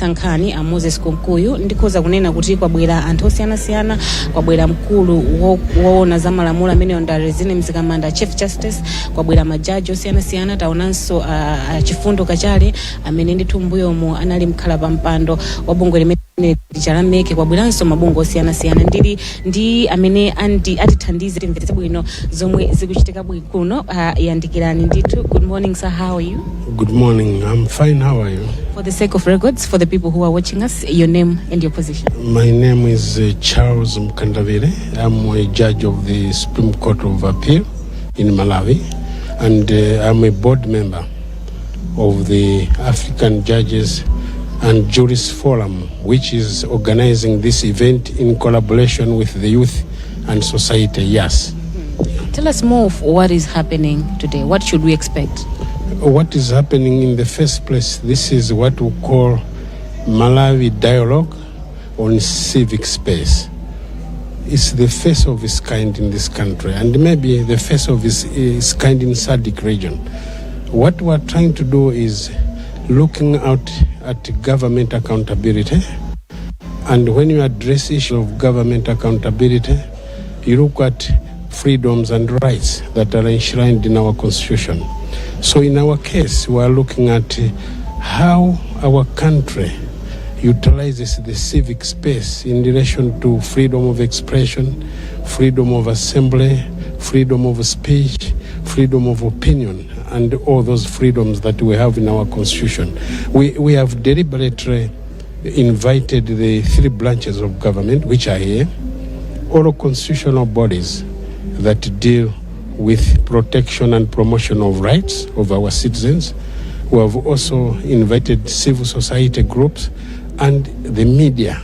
kutsatsa nkhani a Moses Konkuyu ndikhoza kunena kuti kwabwera anthu osiyanasiyana, kwabwera mkulu woona za malamulo amene Resine Mzikamanda Chief Justice, kwabwera majaji osiyanasiyana, taonanso Chifundo Kachale amene ndithu mbuyomu anali mkhala pa mpando wa bungwe limene lichalameke, kwabweranso mabungwe osiyanasiyana ndi amene atithandize timvetse bwino zomwe zikuchitika bwino kuno. Yandikirani ndithu. Good morning sir, how are you? Good morning, I'm fine, how are you? For the sake of records, for the people who are watching us, your name and your position. My name is Charles Mkandavire. I'm a judge of the Supreme Court of Appeal in Malawi, and I'm a board member of the African Judges and Jurists Forum, which is organizing this event in collaboration with the youth and society. Yes. Tell us more of what is happening today. What should we expect? What is happening in the first place, this is what we call Malawi Dialogue on Civic Space. It's the first of its kind in this country, and maybe the first of its kind in SADC region. What we're trying to do is looking out at government accountability, and when you address issue of government accountability, you look at freedoms and rights that are enshrined in our constitution. So in our case, we are looking at how our country utilizes the civic space in relation to freedom of expression, freedom of assembly, freedom of speech, freedom of opinion, and all those freedoms that we have in our constitution. We have deliberately invited the three branches of government, which are here, all constitutional bodies that deal with protection and promotion of rights of our citizens. We have also invited civil society groups and the media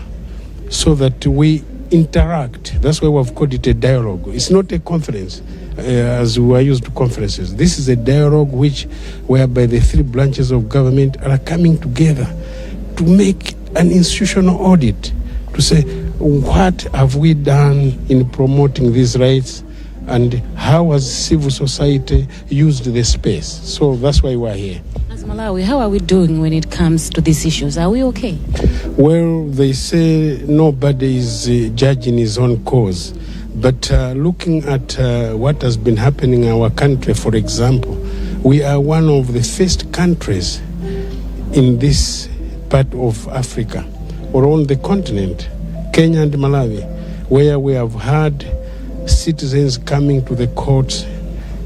so that we interact. That's why we have called it a dialogue. It's not a conference as we are used to conferences. This is a dialogue whereby the three branches of government are coming together to make an institutional audit, to say what have we done in promoting these rights, and how has civil society used the space. So that's why we're here. As Malawi, how are we doing when it comes to these issues? Are we okay? Well, they say nobody is judging his own cause. But looking at what has been happening in our country, for example, we are one of the first countries in this part of Africa or on the continent, Kenya and Malawi, where we have had citizens coming to the courts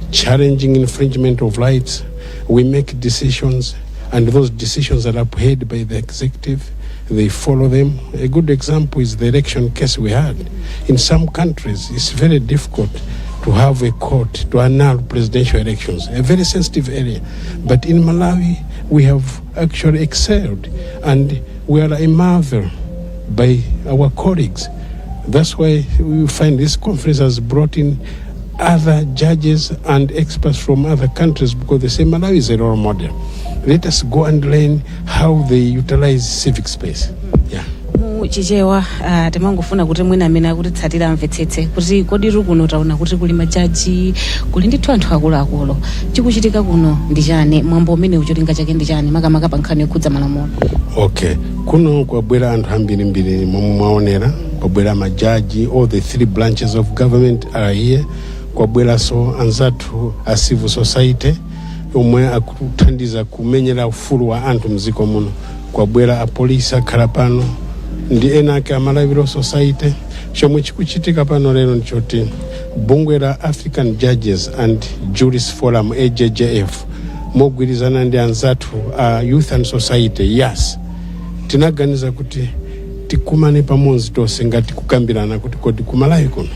challenging infringement of rights. We make decisions, and those decisions are upheld by the executive. They follow them. A good example is the election case we had. In some countries, it's very difficult to have a court to annul presidential elections, a very sensitive area. But in Malawi, we have actually excelled, and we are a marvel by our colleagues. That's why we find this conference has brought in other judges and experts from other countries, because they say Malawi is a role model. Let us go and learn how they utilize civic space. Yeah. Chichewa timangofuna kuti mwina amene akutitsatira amvetsetse kuti kodi kuno taona kuti kuli majaji, kuli ndithu anthu akuluakulu. Chikuchitika kuno ndi chani? Mwambo umene ucholinga chake ndi chani? Makamaka pa nkhani yokhudza malamulo. Okay. Kuno kwabwera anthu ambirimbiri momwe mwaonera. Kwabwera majaji, all the three branches of government are here. Kwabwera so anzathu a civil society omwe akuthandiza kumenyera ufulu wa anthu mziko muno. Kwabwera apolisi akhala pano ndi ena ake Malawi society. Chomwe chikuchitika pano lero ndichoti bungwe la African Judges and Jurists Forum AJJF mogwirizana ndi anzathu youth and society. Yes, tinaganiza kuti tikumane pamodzi tonse ngati kukambirana kuti kodi kumalawi kuno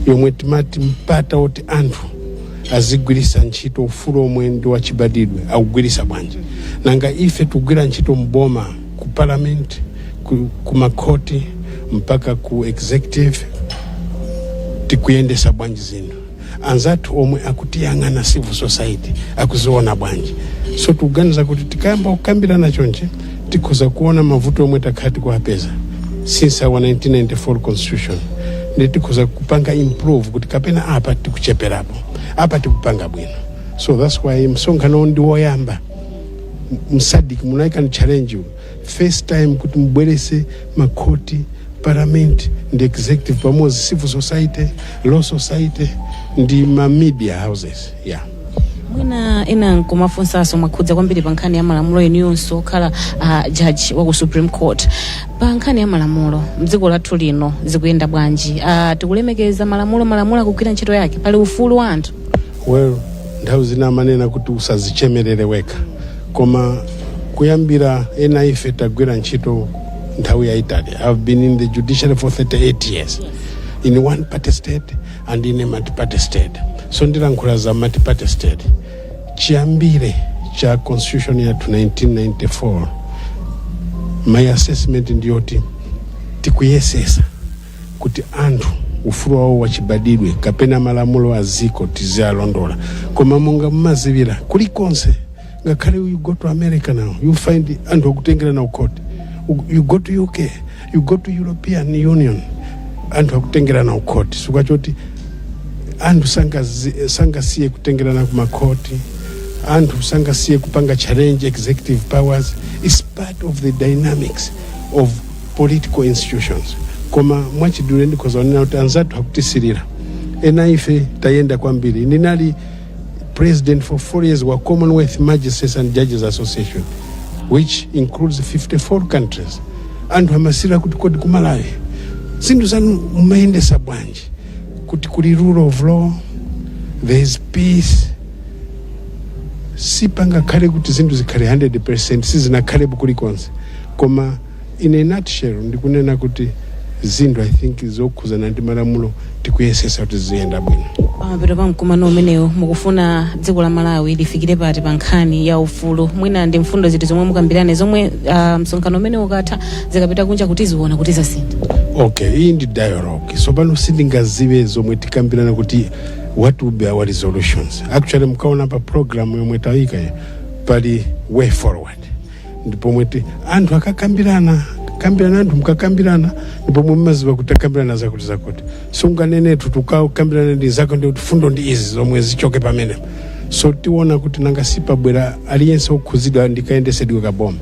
yomwe timati mpata oti anthu azigwirisa ntchito ufulu omwe ndi wachibadidwe akugwirisa bwanji. Nanga ife tugwira ntchito mboma ku parliament, ku makoti mpaka ku executive, tikuyendesa bwanji zinthu. Anzathu omwe akutiyang'ana civil society akuziona bwanji. So tuganiza kuti tikayamba kukambirana chonche tikhoza kuona mavuto omwe takhati kuapeza since our 1994 constitution. Ndi tikhoza kupanga improve kuti kapena apa tikucheperapo, apa tikupanga bwino. So that's why msonkhano ndi woyamba msadiki munaika challenge first time kuti mbwerese makoti, parliament, ndi executive pamodzi, civil society, law society, ndi ma media houses. Yeah. Mwina ena nkumafunsaso mwakhudza kwambiri pa nkhani ya malamulo yeniyonso okhala judge wa ku Supreme Court. Pa nkhani ya malamulo mdziko lathu lino zikuyenda bwanji? Tikulemekeza malamulo akugwira ntchito yake, pali ufulu wa anthu? Well, nthawi zina amanena kuti usazichemerere weka, koma kuyambira ena ife tagwira ntchito nthawi yaitali. I've been in the judiciary for 38 years, in one party state and in a multi-party state. So ndilankhula za multi-party state. Chiyambire cha constitution ya 1994, my assessment ndiyoti tikuyesesa kuti anthu ufulu wawo wachibadidwe kapena malamulo aziko tiziyalondola. Koma monga mmazivira kulikonse, ngakhale you go to America now, you find anthu akutengera na court. You go to UK, you go to European Union, anthu akutengera na court. Sukachoti anthu sangasiye kutengera na kumakoti, anthu sangasiye kupanga challenge executive powers. Is part of the dynamics of political institutions. Koma mwachidule ndikozanena kuti anzathu akutisirira. Ena ife tayenda kwambiri. Ninali president for 4 years wa Commonwealth Magistrates and Judges Association, which includes 54 countries. Anthu amasira kuti kodi ku Malawi zinthu zanu umayendesa bwanji, kuti kuli rule of law, there is peace. Sipanga khale kuti zinthu zikhale 100% sizinakhale kulikonse. Koma in a nutshell ndikunena kuti zinthu I think zokhuzana ndi malamulo tikuyesesa kuti ziyenda bwino. Pero pamkumano umenewo mukufuna dziko la Malawi lifikire pati pa nkhani ya ufulu, mwina ndi mfundo ziti zomwe mukambirane zomwe msonkhano umenewo ukatha zikapita kunja kuti ziona kuti zasintha? Okay, iyi ndi dialogue. So pano sindingaziwe zomwe tikambirana kuti what will be our resolutions. Actually mkaona pa program yomwe tawika pali way forward. Ndipo mwete anthu akakambirana anthu mukakambirana ndipo mumaziwa kuti akambirana zakuti. So unganenetu tukakambirana ndi zako ndi kuti fundo ndi izi zomwe zichoke pamene. So tiona kuti nanga sipabwera aliyense okhuzidwa ndikayendesedwe kaboma.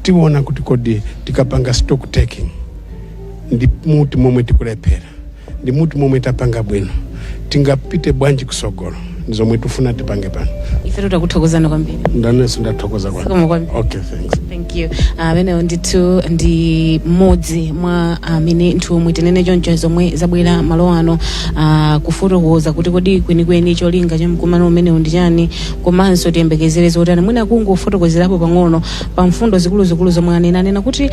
Tiona kuti kodi tikapanga stock taking ndi muti momwe tikulephera, ndi muti momwe tapanga bwino, tingapite bwanji kusogolo. Nizomwe tufuna tipange pano. Ife tutakuthokozana kwambiri. Ndaneso ndathokoza kwambiri. Okay, thanks. Thank you. Bene nditu ndi modzi mwa amene nthu mwitenene choncho zomwe zabwera malo ano kufotokoza kuti kodi kwenikweni cholinga cha mkumano umene ndi chani, komanso tiyembekezere zotani. Mwina kungofotokozerapo pang'ono pa mfundo zikulu zomwe anena kuti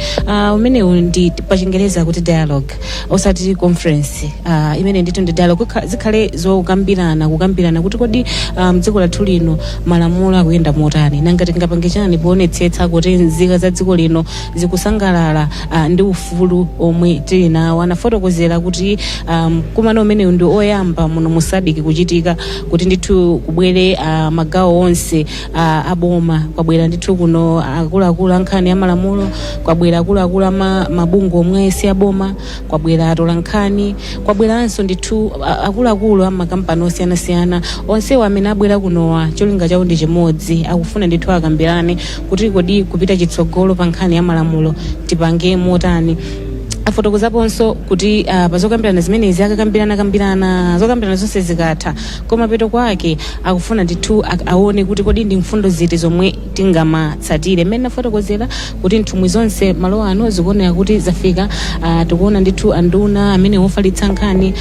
umenewu ndi pa Chingereza kuti dialogue osati conference. Imene nditu ndi dialogue zikhale zokambirana kuti kodi mdziko lathu lino malamulo akuyenda motani, nanga tingapange chani poonetsetsa kuti nzika za dziko lino zikusangalala ndi ufulu omwe tili nawo. Anafotokozera kuti kumano umene ndi oyamba muno mu SADC kuchitika kuti ndithu kubwere magawo onse aboma, kwabwera ndithu kuno akuluakulu ankhani ya malamulo, kwabwera akuluakulu mabungwe omwe si aboma, kwabwera atolankhani, kwabweranso ndithu akuluakulu amakampani osiyanasiyana. Onsewo amene abwera kunowa cholinga chawo ndi chimodzi, akufuna ndithu akambirane kuti kodi kupita chitsogolo pa nkhani ya malamulo tipange motani. Afotokozaponso kuti pazokambirana zimenezi akakambirana zokambirana zonse zikatha, koma peto kwake akufuna ndithu aone kuti kodi ndi mfundo ziti zomwe tingamatsatire. Mmene afotokozera kuti nthumwi zonse malo ano zikuonera kuti zafika. Tikuona ndithu anduna amene ofalitsa nkhani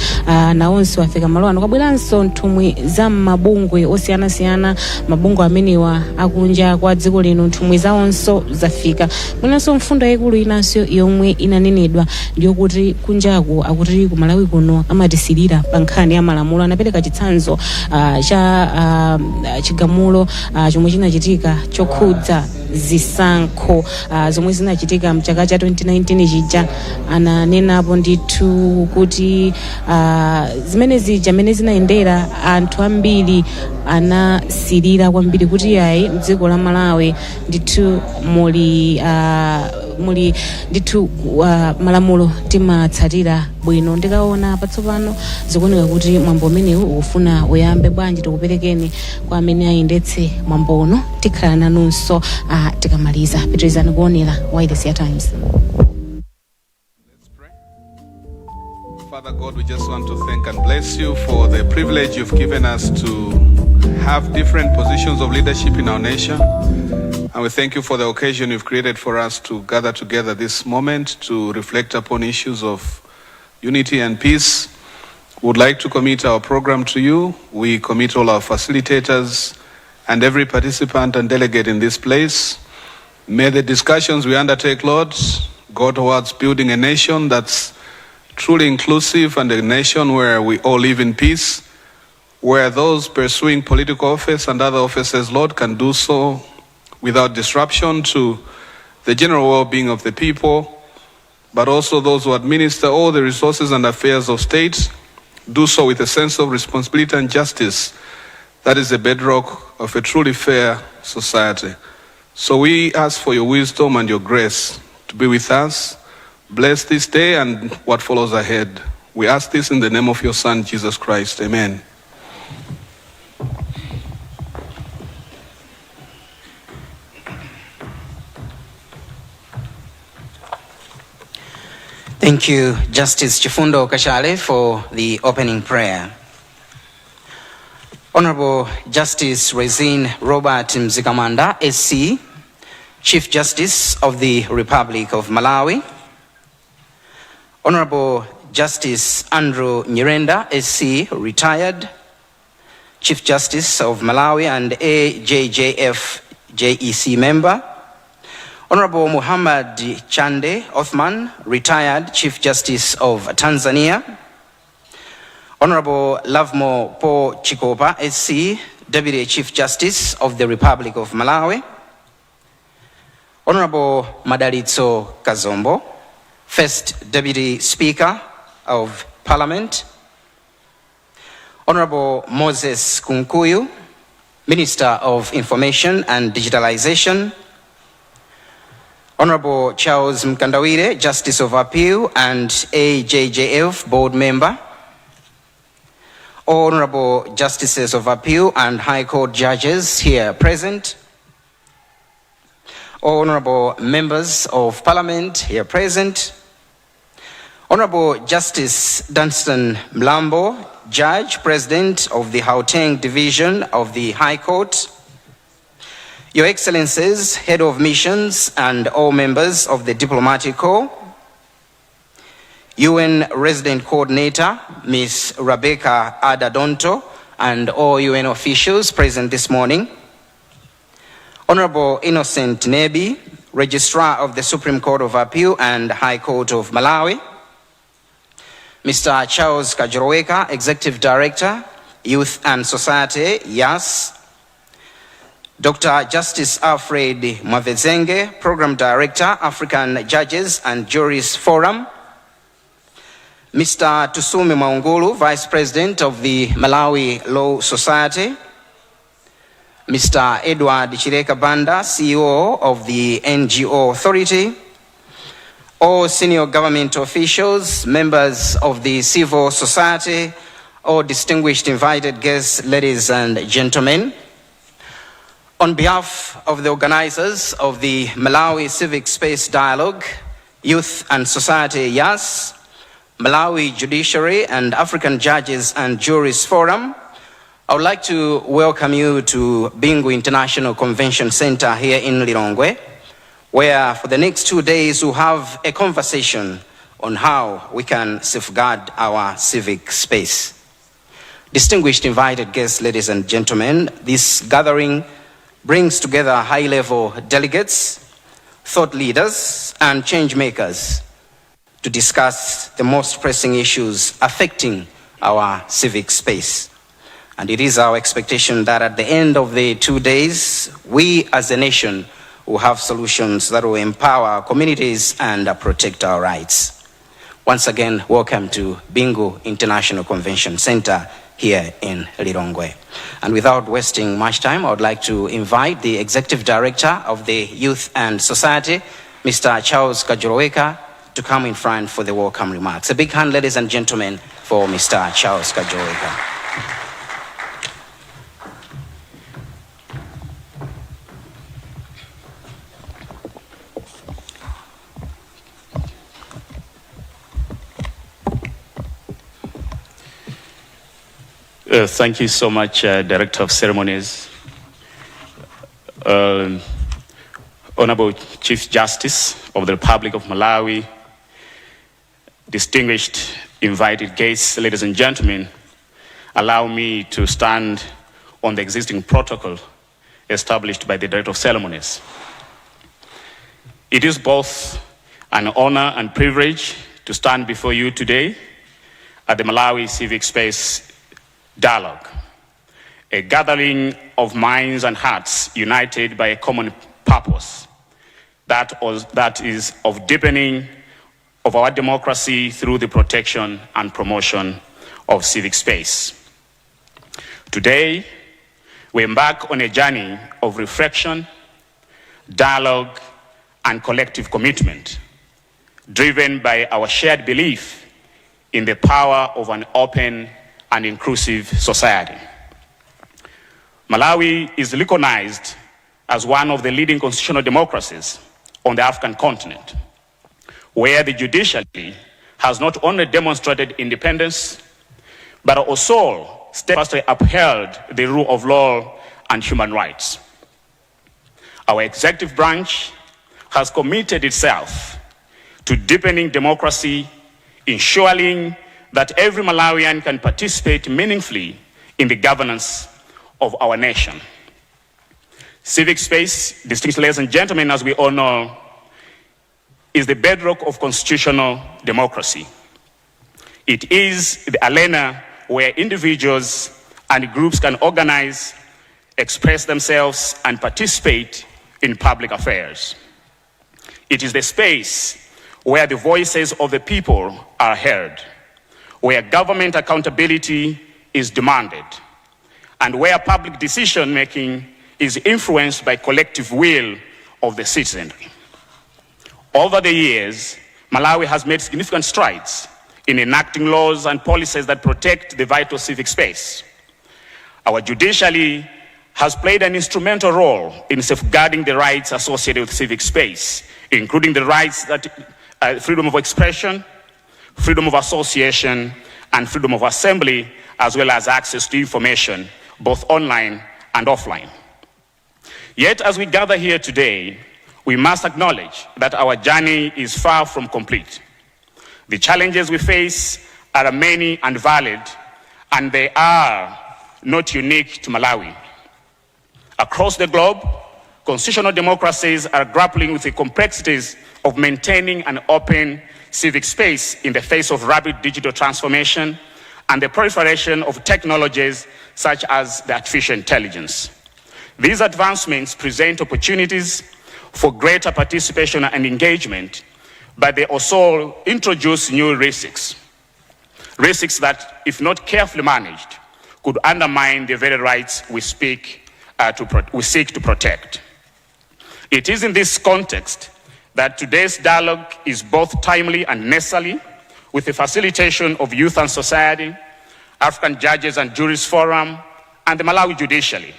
nawonso afika malo ano. Kwabweranso nthumwi za mabungwe osiyanasiyana, mabungwe amenewa akunja kwa dziko lino, nthumwi zawonso zafika. Mwinanso mfundo yaikulu inanso yomwe inanenedwa ndiyo kuti kunjaku akuti ku Malawi kuno amatisirira pa nkhani ya malamulo. Anapereka chitsanzo cha chigamulo chomwe chinachitika chokhudza zisankho zomwe zinachitika mchaka cha 2019 chija. Ananenapo ndithu kuti zimene zinayendera anthu ambiri anasirira kwambiri kuti yayi mdziko la Malawi ndithu muli muli ndithu malamulo timatsatira bwino. Ndikaona patsopano zikuoneka kuti mwambo umenewu ukufuna uyambe bwanji, tikuperekeni kwa amene ayendetse mwambo uno, tikhala nanunso tikamaliza. Pitirizani kuonera Wireless ya Times. Father God, we just want to thank and bless you for the privilege you've given us to have different positions of leadership in our nation. And we thank you for the occasion you've created for us to gather together this moment to reflect upon issues of unity and peace. We would like to commit our program to you. We commit all our facilitators and every participant and delegate in this place. May the discussions we undertake, Lord, go towards building a nation that's truly inclusive and a nation where we all live in peace, where those pursuing political office and other offices, Lord, can do so without disruption to the general well-being of the people, but also those who administer all the resources and affairs of state do so with a sense of responsibility and justice. That is the bedrock of a truly fair society. So we ask for your wisdom and your grace to be with us. Bless this day and what follows ahead. We ask this in the name of your Son, Jesus Christ. Amen. Thank you, Justice Chifundo Kashale, for the opening prayer. Honorable Justice Rezin Robert Mzikamanda, SC, Chief Justice of the Republic of Malawi. Honorable Justice Andrew Nyirenda, SC, retired, Chief Justice of Malawi and AJJF JEC member. Honorable Muhammad Chande Othman, retired, Chief Justice of Tanzania. Honorable Lovemo Po Chikopa, SC, Deputy Chief Justice of the Republic of Malawi. Honorable Madalitso Kazombo, First Deputy Speaker of Parliament. Honorable Moses Kunkuyu, Minister of Information and Digitalization. Honorable Charles Mkandawire, Justice of Appeal and AJJF Board Member. Honorable Justices of Appeal and High Court Judges here present. Honorable Members of Parliament here present. Honorable Justice Dunstan Mlambo, Judge, President of the Gauteng Division of the High Court. Your Excellencies, Head of Missions and all members of the Diplomatic Corps. UN Resident Coordinator, Ms. Rebecca Adadonto, and all UN officials present this morning. Honorable Innocent Nebi, Registrar of the Supreme Court of Appeal and High Court of Malawi. Mr. Charles Kajoroweka, Executive Director, Youth and Society, YAS. Dr. Justice Alfred Mwavezenge, Program Director, African Judges and Juries Forum. Mr. Tusumi Maungulu, Vice President of the Malawi Law Society. Mr. Edward Chireka Banda, CEO of the NGO Authority. All senior government officials, members of the civil society, all distinguished invited guests, ladies and gentlemen. On behalf of the organizers of the Malawi Civic Space Dialogue, Youth and Society YAS, Malawi Judiciary and African Judges and Juries Forum, I would like to welcome you to Bingu International Convention Center here in Lilongwe, where for the next 2 days we'll have a conversation on how we can safeguard our civic space. Distinguished invited guests, ladies and gentlemen, this gathering brings together high-level delegates, thought leaders, and change makers to discuss the most pressing issues affecting our civic space. And it is our expectation that at the end of the 2 days, we as a nation will have solutions that will empower our communities and protect our rights. Once again, welcome to Bingu International Convention Center here in Lilongwe. And without wasting much time, I would like to invite the Executive Director of the Youth and Society, Mr. Charles Kajoloweka to come in front for the welcome remarks. A big hand, ladies and gentlemen, for Mr. Charles Kajoloweka. Thank you so much, Director of Ceremonies. Honorable Chief Justice of the Republic of Malawi, distinguished invited guests, ladies and gentlemen, allow me to stand on the existing protocol established by the Director of Ceremonies. It is both an honor and privilege to stand before you today at the Malawi Civic Space Dialogue, a gathering of minds and hearts united by a common purpose that is of deepening of our democracy through the protection and promotion of civic space. Today, we embark on a journey of reflection, dialogue, and collective commitment, driven by our shared belief in the power of an open and inclusive society. Malawi is recognized as one of the leading constitutional democracies on the African continent, where the judiciary has not only demonstrated independence, but also steadfastly upheld the rule of law and human rights. Our executive branch has committed itself to deepening democracy, ensuring that every Malawian can participate meaningfully in the governance of our nation. Civic space, distinguished ladies and gentlemen, as we all know, is the bedrock of constitutional democracy. It is the arena where individuals and groups can organize, express themselves, and participate in public affairs. It is the space where the voices of the people are heard, where government accountability is demanded, and where public decision-making is influenced by collective will of the citizenry. Over the years, Malawi has made significant strides in enacting laws and policies that protect the vital civic space. Our judiciary has played an instrumental role in safeguarding the rights associated with civic space, including the rights that freedom of expression, freedom of association, and freedom of assembly, as well as access to information, both online and offline. Yet, as we gather here today, we must acknowledge that our journey is far from complete. The challenges we face are many and valid, and they are not unique to Malawi. Across the globe, constitutional democracies are grappling with the complexities of maintaining an open civic space in the face of rapid digital transformation and the proliferation of technologies such as the artificial intelligence. These advancements present opportunities for greater participation and engagement, but they also introduce new risks that, if not carefully managed, could undermine the very rights we seek to protect. It is in this context that today's dialogue is both timely and necessary, with the facilitation of Youth and Society, African Judges and Juries Forum, and the Malawi Judiciary.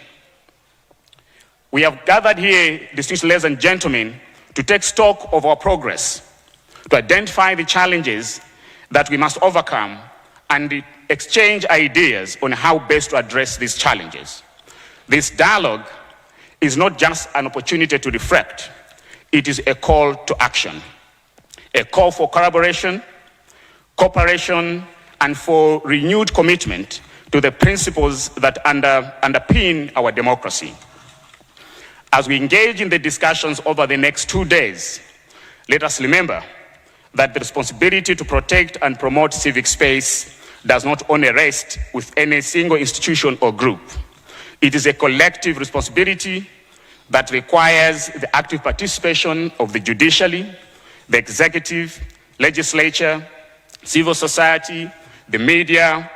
We have gathered here, distinguished ladies and gentlemen, to take stock of our progress, to identify the challenges that we must overcome, and exchange ideas on how best to address these challenges. This dialogue is not just an opportunity to reflect, it is a call to action, a call for collaboration, cooperation, and for renewed commitment to the principles that underpin our democracy. As we engage in the discussions over the next 2 days, let us remember that the responsibility to protect and promote civic space does not only rest with any single institution or group. It is a collective responsibility that requires the active participation of the judiciary, the executive, legislature, civil society, the media,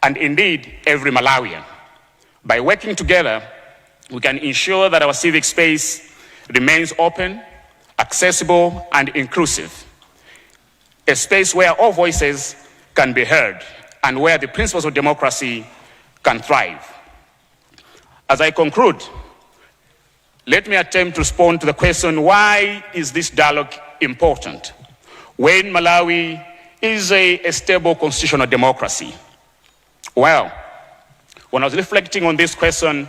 and indeed every Malawian. By working together, we can ensure that our civic space remains open, accessible and inclusive, a space where all voices can be heard and where the principles of democracy can thrive. As I conclude, let me attempt to respond to the question, why is this dialogue important when Malawi is a stable constitutional democracy? Well, when I was reflecting on this question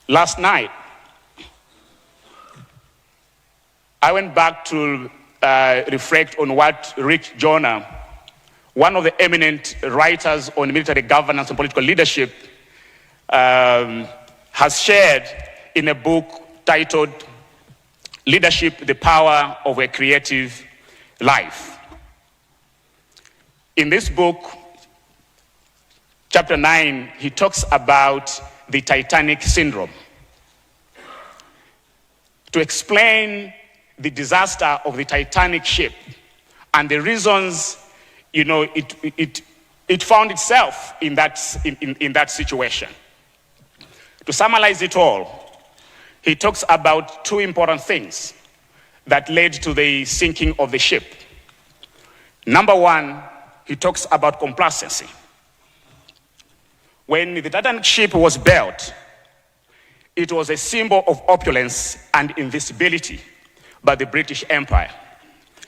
last night, I went back to reflect on what Rick Jonah, one of the eminent writers on military governance and political leadership, has shared in a book titled Leadership, the Power of a Creative Life. In this book, chapter 9, he talks about the Titanic syndrome. To explain the disaster of the Titanic ship and the reasons, it found itself in that situation. To summarize it all, he talks about two important things that led to the sinking of the ship. Number one, he talks about complacency. When the Titanic ship was built, it was a symbol of opulence and invincibility by the British Empire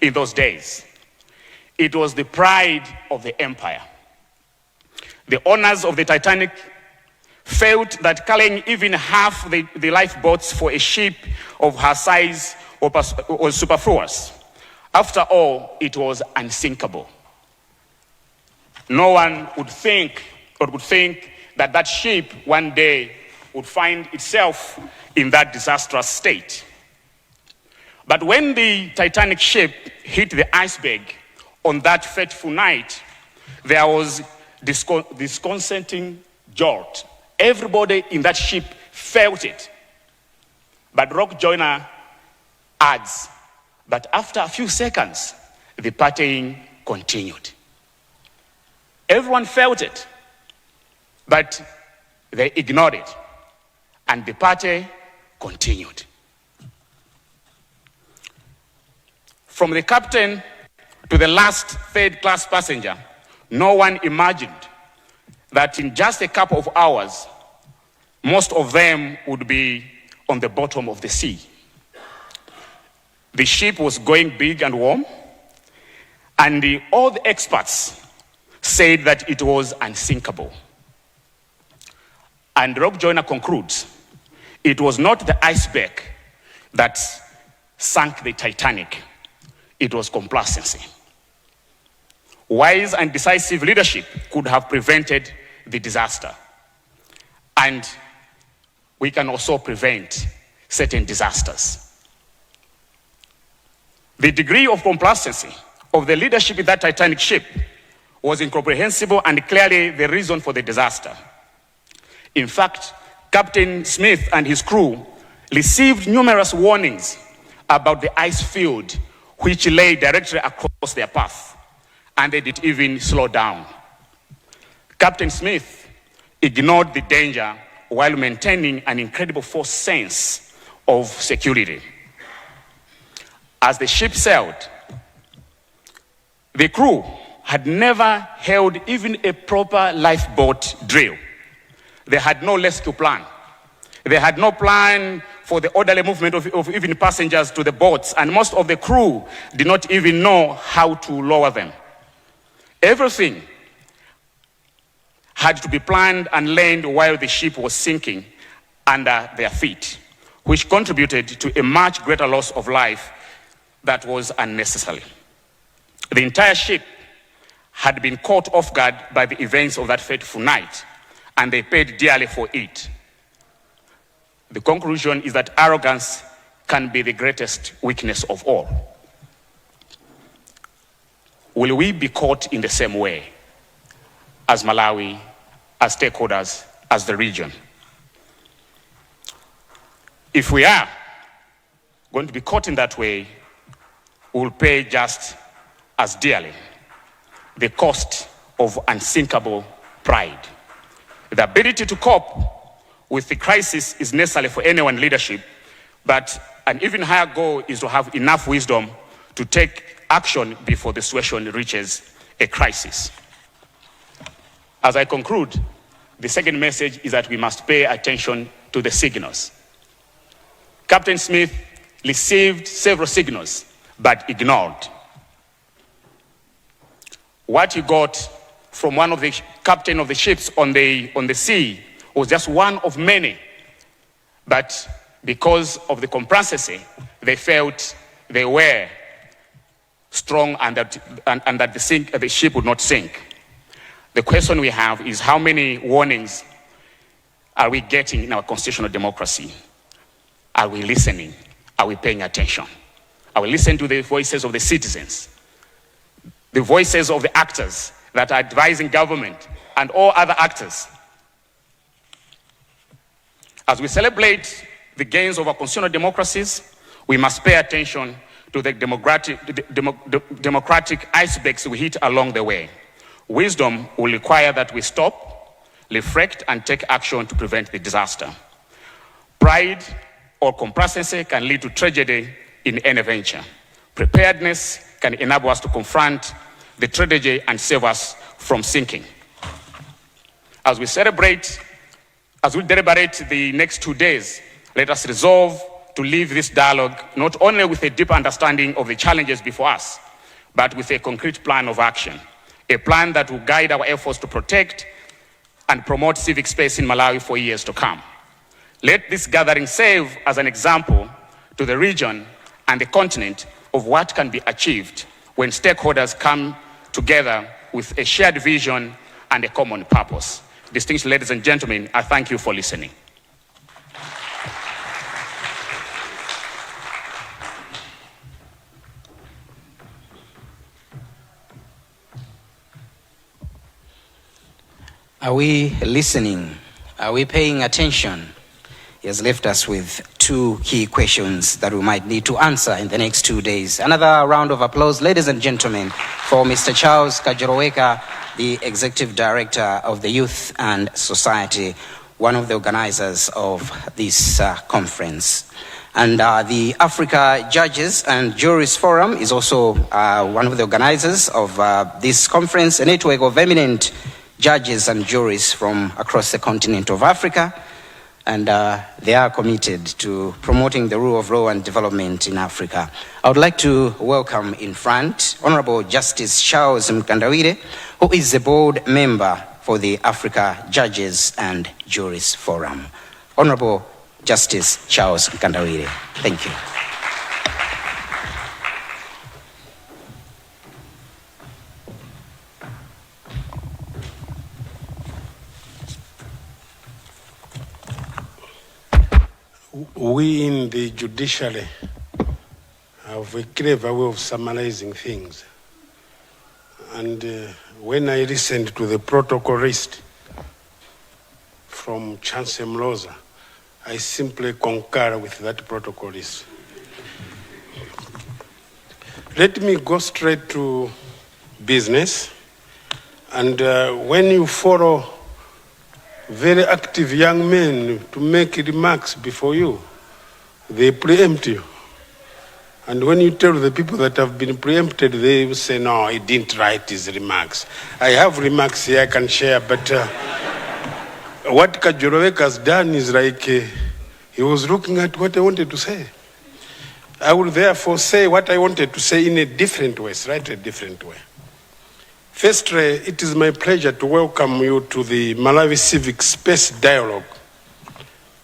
in those days. It was the pride of the empire. The owners of the Titanic felt that carrying even half the lifeboats for a ship of her size was superfluous. After all, it was unsinkable. No one would think that that ship one day would find itself in that disastrous state. But when the Titanic ship hit the iceberg on that fateful night, there was disconcerting jolt. Everybody in that ship felt it. But Rock Joyner adds that after a few seconds, the partying continued. Everyone felt it, but they ignored it, and the party continued. From the captain to the last third-class passenger, no one imagined that in just a couple of hours, most of them would be on the bottom of the sea. The ship was going big and warm, and all the experts said that it was unsinkable. And Rock Joyner concludes, it was not the iceberg that sank the Titanic, it was complacency. Wise and decisive leadership could have prevented the disaster. And we can also prevent certain disasters. The degree of complacency of the leadership in that Titanic ship was incomprehensible and clearly the reason for the disaster. In fact, Captain Smith and his crew received numerous warnings about the ice field which lay directly across their path, and they didn't even slow down. Captain Smith ignored the danger while maintaining an incredible false sense of security. As the ship sailed, the crew had never held even a proper lifeboat drill. They had no rescue plan. They had no plan for the orderly movement of even passengers to the boats, and most of the crew did not even know how to lower them. Everything had to be planned and learned while the ship was sinking under their feet, which contributed to a much greater loss of life that was unnecessary. The entire ship had been caught off guard by the events of that fateful night, and they paid dearly for it. The conclusion is that arrogance can be the greatest weakness of all. Will we be caught in the same way as Malawi, as stakeholders, as the region? If we are going to be caught in that way, we will pay just as dearly the cost of unsinkable pride. The ability to cope with the crisis is necessary for anyone in leadership, But an even higher goal is to have enough wisdom to take action before the situation reaches a crisis. As I conclude, the second message is that we must pay attention to the signals. Captain Smith received several signals, but ignored. What he got from one of the captain of the ships on the sea was just one of many. But because of the complacency, they felt they were strong and that the ship would not sink. The question we have is, how many warnings are we getting in our constitutional democracy? Are we listening? Are we paying attention? Are we listening to the voices of the citizens, the voices of the actors that are advising government and all other actors? As we celebrate the gains of our constitutional democracies, we must pay attention to the democratic icebergs we hit along the way. Wisdom will require that we stop, reflect, and take action to prevent the disaster. Pride or complacency can lead to tragedy in any venture. Preparedness can enable us to confront the tragedy and save us from sinking. As we deliberate the next 2 days, let us resolve to leave this dialogue not only with a deep understanding of the challenges before us, but with a concrete plan of action, a plan that will guide our efforts to protect and promote civic space in Malawi for years to come. Let this gathering serve as an example to the region and the continent of what can be achieved when stakeholders come together with a shared vision and a common purpose. Distinguished ladies and gentlemen, I thank you for listening. Are we listening? Are we paying attention? He has left us with two key questions that we might need to answer in the next 2 days. Another round of applause, ladies and gentlemen, for Mr. Charles Kajoroweka, the Executive Director of the Youth and Society, one of the organizers of this conference. And the Africa Judges and Juries Forum is also one of the organizers of this conference, a network of eminent judges and juries from across the continent of Africa, and they are committed to promoting the rule of law and development in Africa. I would like to welcome in front Honorable Justice Charles Mkandawire, who is the board member for the Africa Judges and Juries Forum. Honorable Justice Charles Mkandawire, thank you. We in the judiciary have a clever way of summarizing things. And when I listened to the protocolist from Chancellor Mloza, I simply concur with that protocolist. Let me go straight to business. And when you follow very active young men to make remarks before you, they preempt you. And when you tell the people that have been preempted, they will say, no, he didn't write his remarks. I have remarks here I can share, but what Kajoroweka has done is like he was looking at what I wanted to say. I will therefore say what I wanted to say in a different way, slightly different way. Firstly, it is my pleasure to welcome you to the Malawi Civic Space Dialogue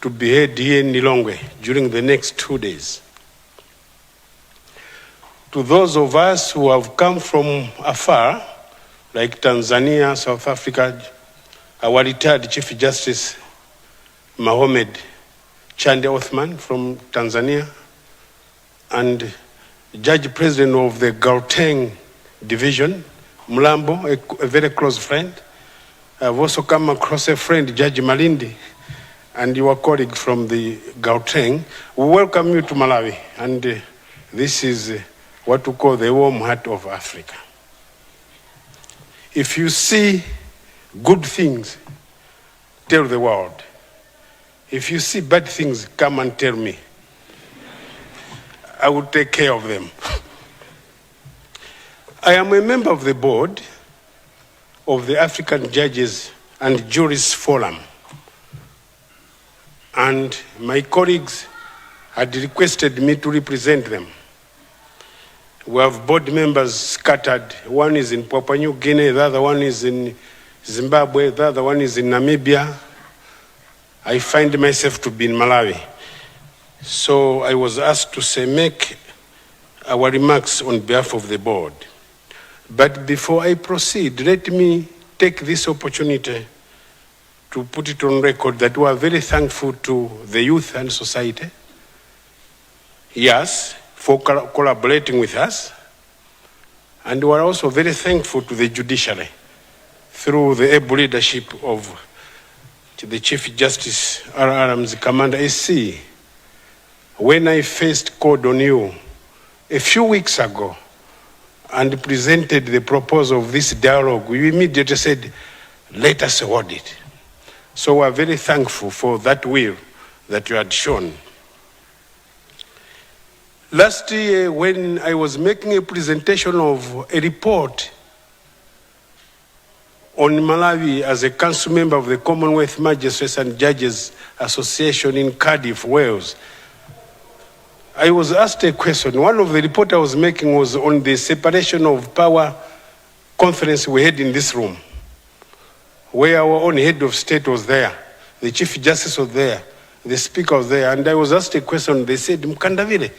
to be held here in Lilongwe during the next 2 days. To those of us who have come from afar, like Tanzania, South Africa, our retired Chief Justice Mohamed Chande Othman from Tanzania, and Judge President of the Gauteng Division, Mlambo, a very close friend. I've also come across a friend, Judge Malindi, and your colleague from the Gauteng. We welcome you to Malawi, and this is what we call the warm heart of Africa. If you see good things, tell the world. If you see bad things, come and tell me. I will take care of them. I am a member of the board of the African Judges and Juries Forum, and my colleagues had requested me to represent them. We have board members scattered. One is in Papua New Guinea, the other one is in Zimbabwe, the other one is in Namibia. I find myself to be in Malawi. So I was asked to make our remarks on behalf of the board. But before I proceed, let me take this opportunity to put it on record that we are very thankful to the youth and society, yes, for collaborating with us. And we are also very thankful to the judiciary through the able leadership of the Chief Justice RRM's Commander SC. When I first called on you a few weeks ago and presented the proposal of this dialogue, you immediately said, let us hold it. So we are very thankful for that will that you had shown. Last year, when I was making a presentation of a report on Malawi as a council member of the Commonwealth Magistrates and Judges Association in Cardiff, Wales, I was asked a question. One of the reports I was making was on the separation of power conference we had in this room, where our own head of state was there, the Chief Justice was there, the Speaker was there, and I was asked a question. They said, Mkandavile,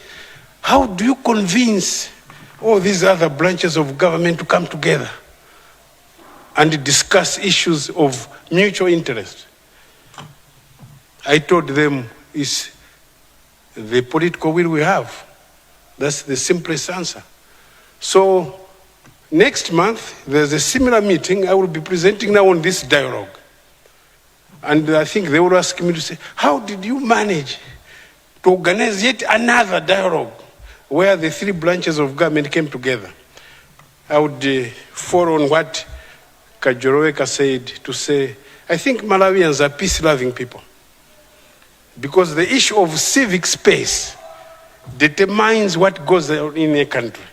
how do you convince all these other branches of government to come together and discuss issues of mutual interest? I told them, it's the political will we have. That's the simplest answer. So next month, there's a similar meeting. I will be presenting now on this dialogue. And I think they will ask me to say, how did you manage to organize yet another dialogue where the three branches of government came together? I would follow on what Kajoroweka said to say, I think Malawians are peace-loving people, because the issue of civic space determines what goes on in a country.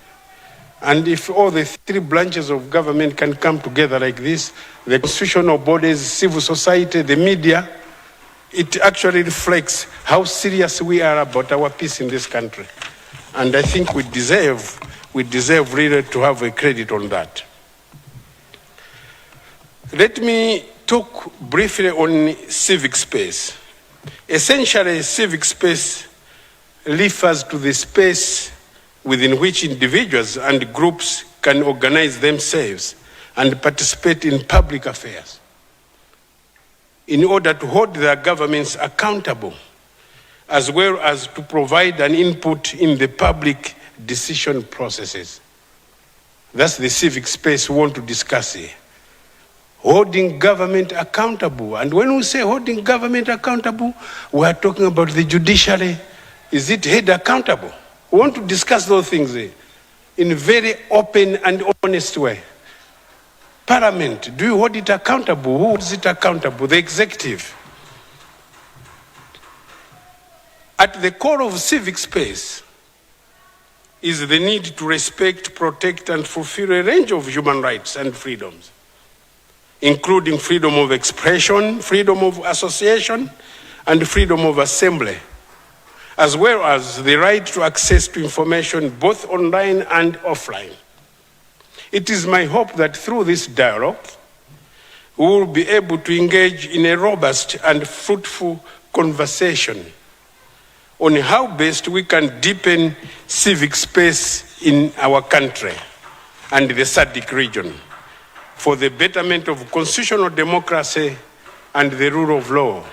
And if all the three branches of government can come together like this, the constitutional bodies, civil society, the media, it actually reflects how serious we are about our peace in this country. And I think we deserve really to have a credit on that. Let me talk briefly on civic space. Essentially, civic space refers to the space within which individuals and groups can organize themselves and participate in public affairs in order to hold their governments accountable, as well as to provide an input in the public decision processes. That's the civic space we want to discuss here. Holding government accountable. And when we say holding government accountable, we are talking about the judiciary. Is it held accountable? We want to discuss those things here in a very open and honest way. Parliament, do you hold it accountable? Who holds it accountable? The executive. At the core of civic space is the need to respect, protect, and fulfill a range of human rights and freedoms, including freedom of expression, freedom of association, and freedom of assembly, as well as the right to access to information both online and offline. It is my hope that through this dialogue, we will be able to engage in a robust and fruitful conversation on how best we can deepen civic space in our country and the SADC region for the betterment of constitutional democracy and the rule of law.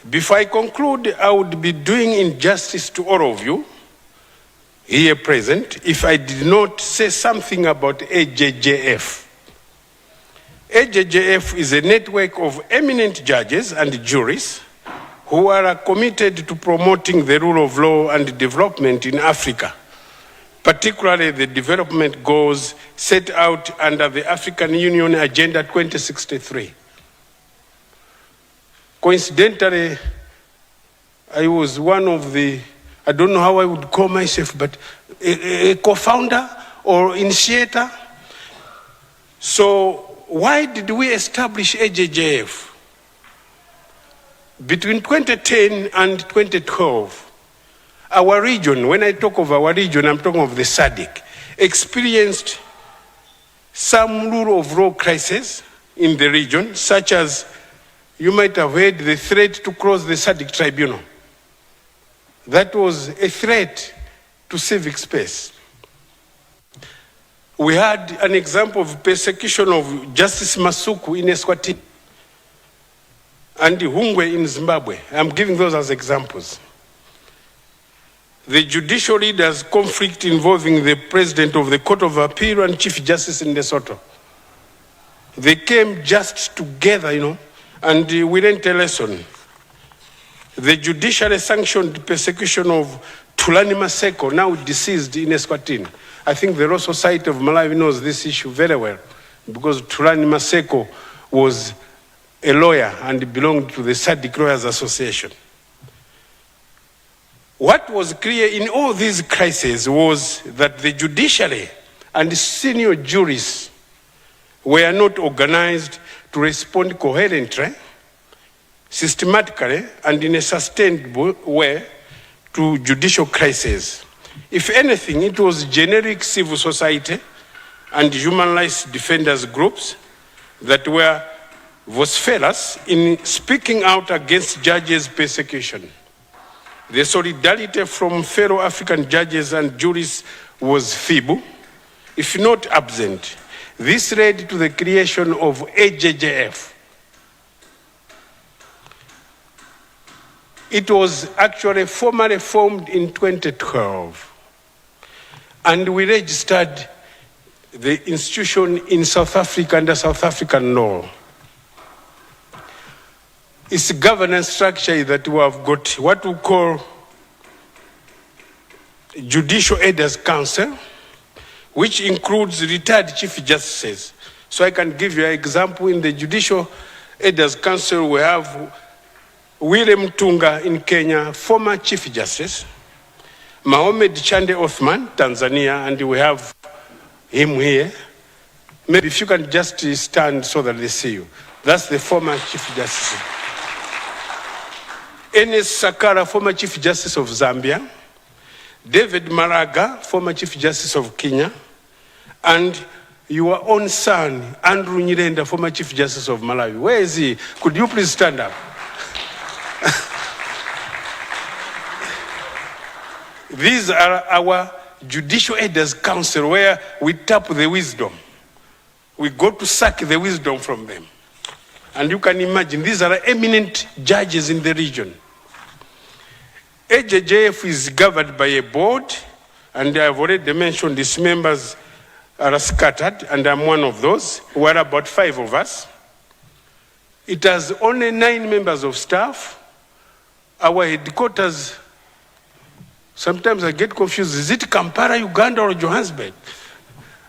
Before I conclude, I would be doing injustice to all of you here present if I did not say something about AJJF. AJJF is a network of eminent judges and juries who are committed to promoting the rule of law and development in Africa, particularly the development goals set out under the African Union Agenda 2063. Coincidentally, I was one of the I don't know how I would call myself, but a co-founder or initiator. So why did we establish AJJF? Between 2010 and 2012, our region, when I talk of our region, I'm talking of the SADC, experienced some rule of law crisis in the region, such as you might have heard the threat to close the SADC tribunal. That was a threat to civic space. We had an example of persecution of Justice Masuku in Eswatini and Hungwe in Zimbabwe. I'm giving those as examples. The judicial leaders' conflict involving the president of the Court of Appeal and Chief Justice in Lesotho. They came just together, and we learned a lesson. The judicially sanctioned persecution of Tulani Maseko, now deceased in Eswatini. I think the Law Society of Malawi knows this issue very well, because Tulani Maseko was a lawyer and belonged to the SADC Lawyers Association. What was clear in all these crises was that the judiciary and senior jurists were not organized to respond coherently, systematically, and in a sustainable way to judicial crises. If anything, it was generic civil society and human rights defenders groups that were vociferous in speaking out against judges' persecution. The solidarity from fellow African judges and jurists was feeble, if not absent. This led to the creation of AJJF. It was actually formally formed in 2012. And we registered the institution in South Africa under South African law. Its governance structure is that we have got what we call Judicial Aiders Council, which includes retired chief justices. So I can give you an example. In the Judicial Aiders Council, we have William Tunga in Kenya, former chief justice, Mohamed Chande Othman, Tanzania, and we have him here. Maybe if you can just stand so that they see you. That's the former chief justice. Enes Sakara, former chief justice of Zambia, David Maraga, former chief justice of Kenya, and your own son, Andrew Nyirenda, former chief justice of Malawi. Where is he? Could you please stand up? These are our Judicial Aiders Council, where we tap the wisdom. We go to suck the wisdom from them. And you can imagine, these are eminent judges in the region. AJJF is governed by a board, and I've already mentioned its members are scattered, and I'm one of those. We're about 5 of us. It has only 9 members of staff. Our headquarters, sometimes I get confused, is it Kampala, Uganda, or Johannesburg?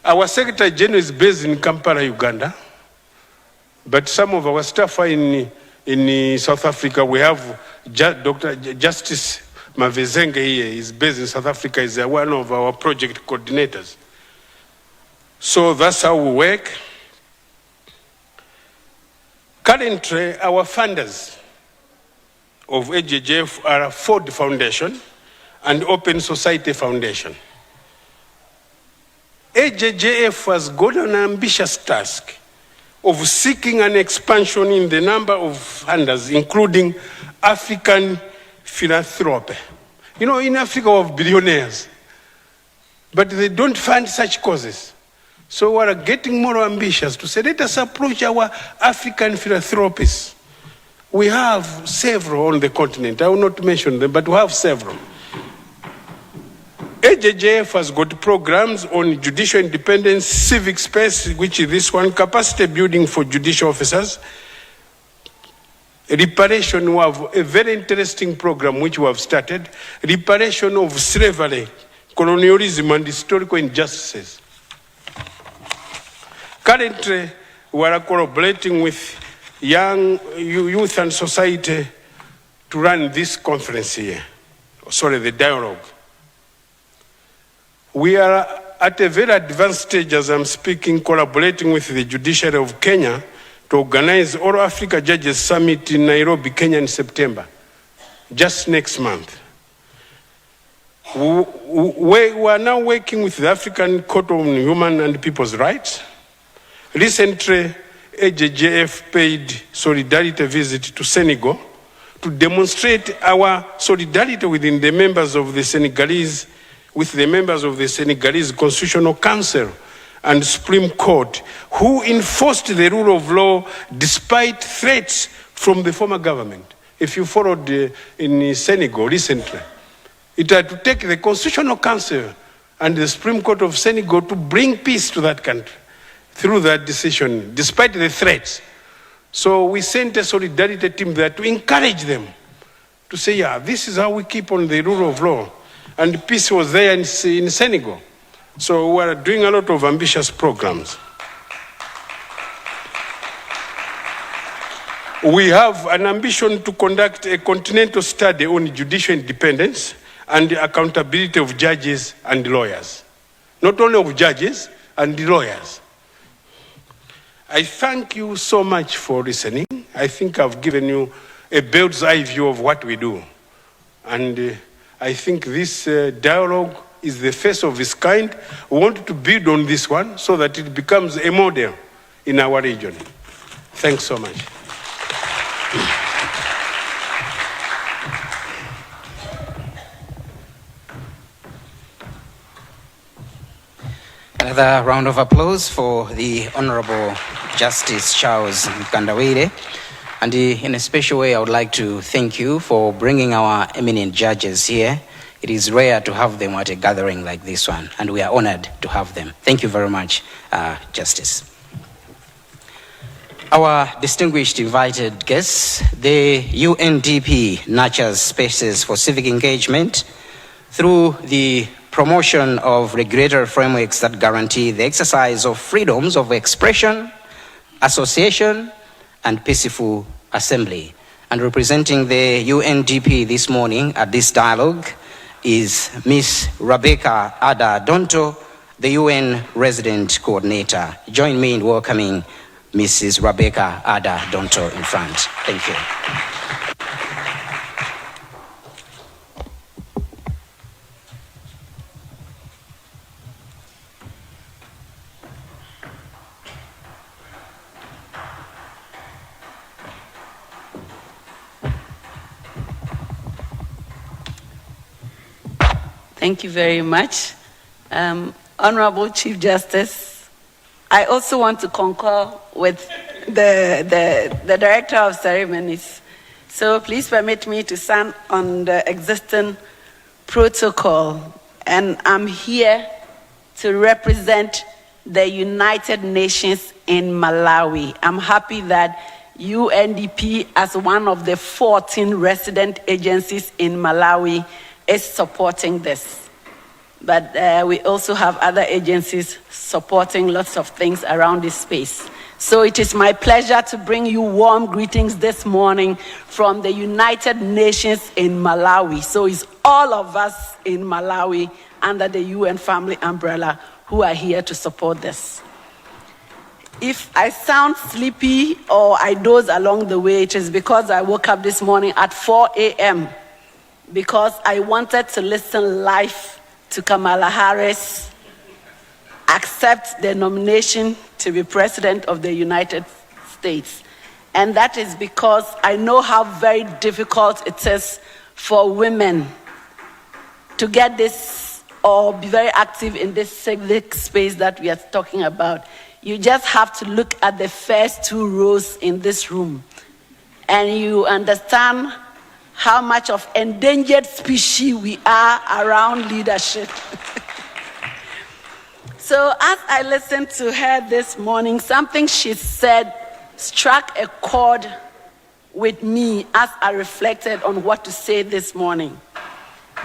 Our Secretary General is based in Kampala, Uganda, but some of our staff are in South Africa. We have Dr. Justice Mavezenge here, is based in South Africa, is one of our project coordinators. So that's how we work. Currently, our funders of AJJF are Ford Foundation and Open Society Foundation. AJJF has got an ambitious task of seeking an expansion in the number of funders, including African philanthropy. In Africa we have billionaires, but they don't fund such causes. So we are getting more ambitious to say, let us approach our African philanthropists. We have several on the continent. I will not mention them, but we have several. AJJF has got programs on judicial independence, civic space, which is this one, capacity building for judicial officers. Reparation, we have a very interesting program which we have started. Reparation of slavery, colonialism, and historical injustices. Currently, we are collaborating with young youth and society to run this conference here the dialogue. We are at a very advanced stage as I'm speaking, collaborating with the judiciary of Kenya to organize All Africa Judges Summit in Nairobi, Kenya in September, just next month. We are now working with the African Court of Human and People's Rights. Recently, AJJF paid solidarity visit to Senegal to demonstrate our solidarity within the members of the Senegalese, with the members of the Senegalese Constitutional Council and Supreme Court, who enforced the rule of law despite threats from the former government. If you followed in Senegal recently, it had to take the Constitutional Council and the Supreme Court of Senegal to bring peace to that country through that decision, despite the threats. So we sent a solidarity team there to encourage them, to say, yeah, this is how we keep on the rule of law. And peace was there in Senegal. So we are doing a lot of ambitious programs. We have an ambition to conduct a continental study on judicial independence and the accountability of judges and lawyers. Not only of judges and lawyers. I thank you so much for listening. I think I've given you a bird's eye view of what we do. And I think this dialogue is the first of its kind. We want to build on this one so that it becomes a model in our region. Thanks so much. Another round of applause for the Honorable Justice Charles Mkandawire. And in a special way, I would like to thank you for bringing our eminent judges here. It is rare to have them at a gathering like this one, and we are honored to have them. Thank you very much, Justice. Our distinguished invited guests, the UNDP nurtures spaces for civic engagement through the promotion of regulatory frameworks that guarantee the exercise of freedoms of expression, association, and peaceful assembly. And representing the UNDP this morning at this dialogue is Ms. Rebecca Ada Donto, the UN Resident Coordinator. Join me in welcoming Mrs. Rebecca Ada Donto in front. Thank you. Thank you very much. Honorable Chief Justice, I also want to concur with the Director of Ceremonies. So please permit me to stand on the existing protocol. And I'm here to represent the United Nations in Malawi. I'm happy that UNDP, as one of the 14 resident agencies in Malawi, is supporting this. But we also have other agencies supporting lots of things around this space. So it is my pleasure to bring you warm greetings this morning from the United Nations in Malawi. So it's all of us in Malawi under the UN family umbrella who are here to support this. If I sound sleepy or I doze along the way, it is because I woke up this morning at 4 a.m. because I wanted to listen live to Kamala Harris accept the nomination to be President of the United States. And that is because I know how very difficult it is for women to get this or be very active in this civic space that we are talking about. You just have to look at the first two rows in this room and you understand how much of endangered species we are around leadership. So as I listened to her this morning, something she said struck a chord with me as I reflected on what to say this morning.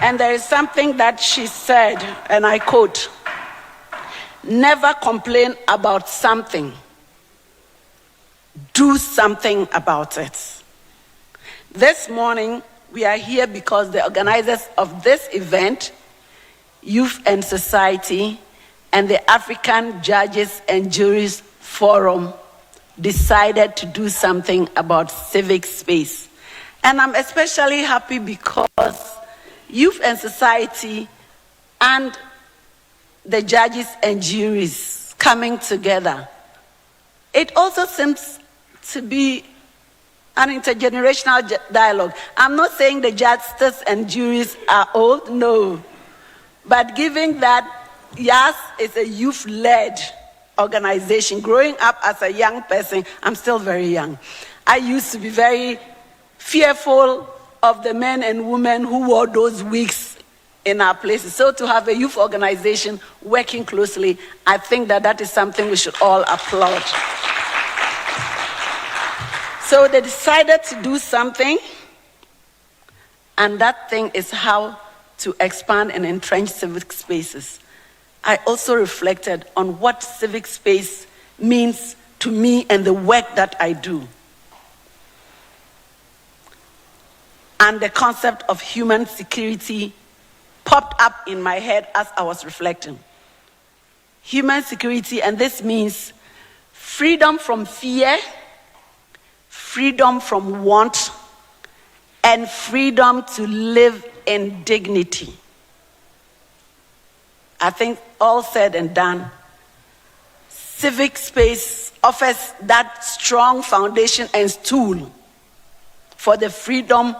And there is something that she said, and I quote, "Never complain about something. Do something about it." This morning, we are here because the organizers of this event, Youth and Society, and the African Judges and Juries Forum decided to do something about civic space. And I'm especially happy because Youth and Society and the judges and juries coming together. It also seems to be an intergenerational dialogue. I'm not saying the judges and juries are old, no. But given that YAS is a youth-led organization, growing up as a young person, I'm still very young. I used to be very fearful of the men and women who wore those wigs in our places. So to have a youth organization working closely, I think that that is something we should all applaud. So they decided to do something, and that thing is how to expand and entrench civic spaces. I also reflected on what civic space means to me and the work that I do. And the concept of human security popped up in my head as I was reflecting. Human security, and this means freedom from fear, freedom from want, and freedom to live in dignity. I think all said and done, civic space offers that strong foundation and tool for the freedom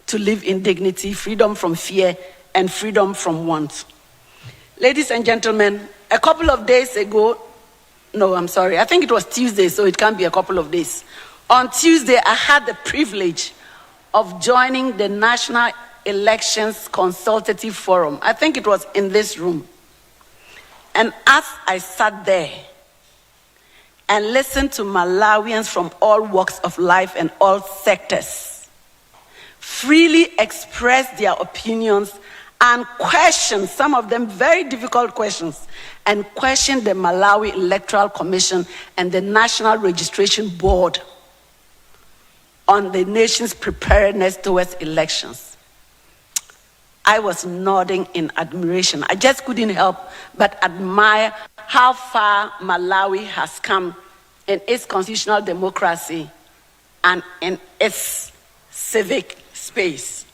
to live in dignity, freedom from fear, and freedom from want. Ladies and gentlemen, a couple of days ago, no, I'm sorry, I think it was Tuesday, so it can't be a couple of days. On Tuesday, I had the privilege of joining the National Elections Consultative Forum. I think it was in this room. And as I sat there and listened to Malawians from all walks of life and all sectors freely express their opinions and question, some of them very difficult questions, and question the Malawi Electoral Commission and the National Registration Board on the nation's preparedness towards elections, I was nodding in admiration. I just couldn't help but admire how far Malawi has come in its constitutional democracy and in its civic space.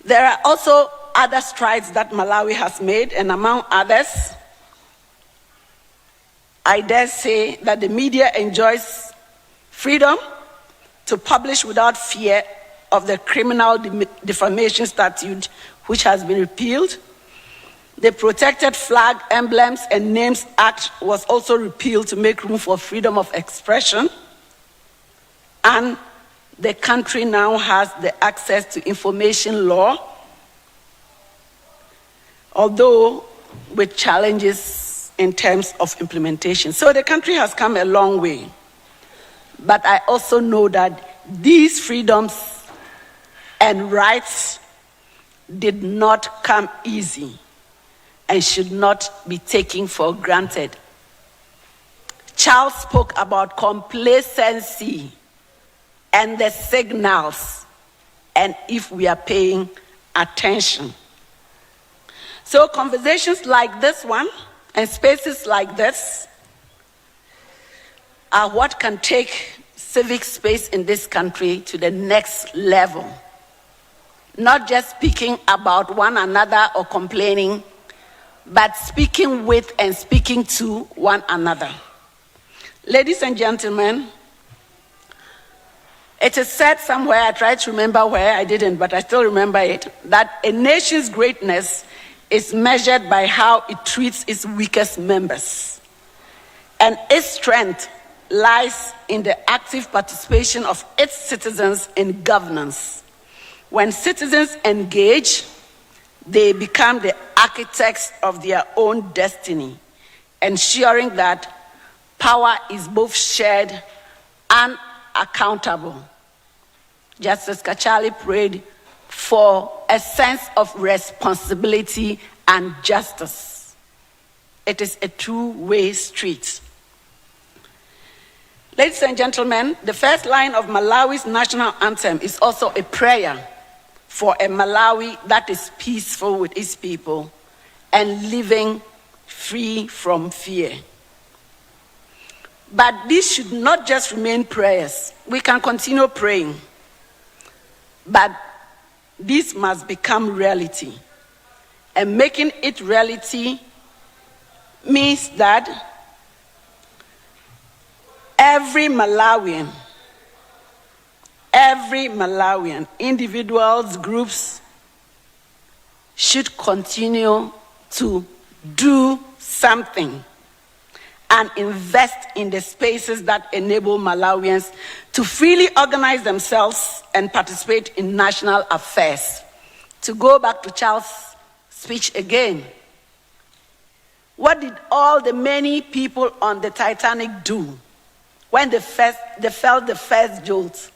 There are also other strides that Malawi has made, and among others, I dare say that the media enjoys freedom to publish without fear of the criminal defamation statute, which has been repealed. The Protected Flag, Emblems, and Names Act was also repealed to make room for freedom of expression. And the country now has the access to information law, although with challenges in terms of implementation. So the country has come a long way. But I also know that these freedoms and rights did not come easy and should not be taken for granted. Charles spoke about complacency and the signals, and if we are paying attention. So conversations like this one and spaces like this are what can take civic space in this country to the next level. Not just speaking about one another or complaining, but speaking with and speaking to one another. Ladies and gentlemen, it is said somewhere, I tried to remember where, I didn't, but I still remember it, that a nation's greatness is measured by how it treats its weakest members. And its strength lies in the active participation of its citizens in governance. When citizens engage, they become the architects of their own destiny, ensuring that power is both shared and accountable. Justice Kachali prayed for a sense of responsibility and justice. It is a two-way street. Ladies and gentlemen, the first line of Malawi's national anthem is also a prayer for a Malawi that is peaceful with its people and living free from fear. But these should not just remain prayers. We can continue praying, but this must become reality. And making it reality means that every Malawian, individuals, groups, should continue to do something and invest in the spaces that enable Malawians to freely organize themselves and participate in national affairs. To go back to Charles' speech again, what did all the many people on the Titanic do when they felt the first jolt?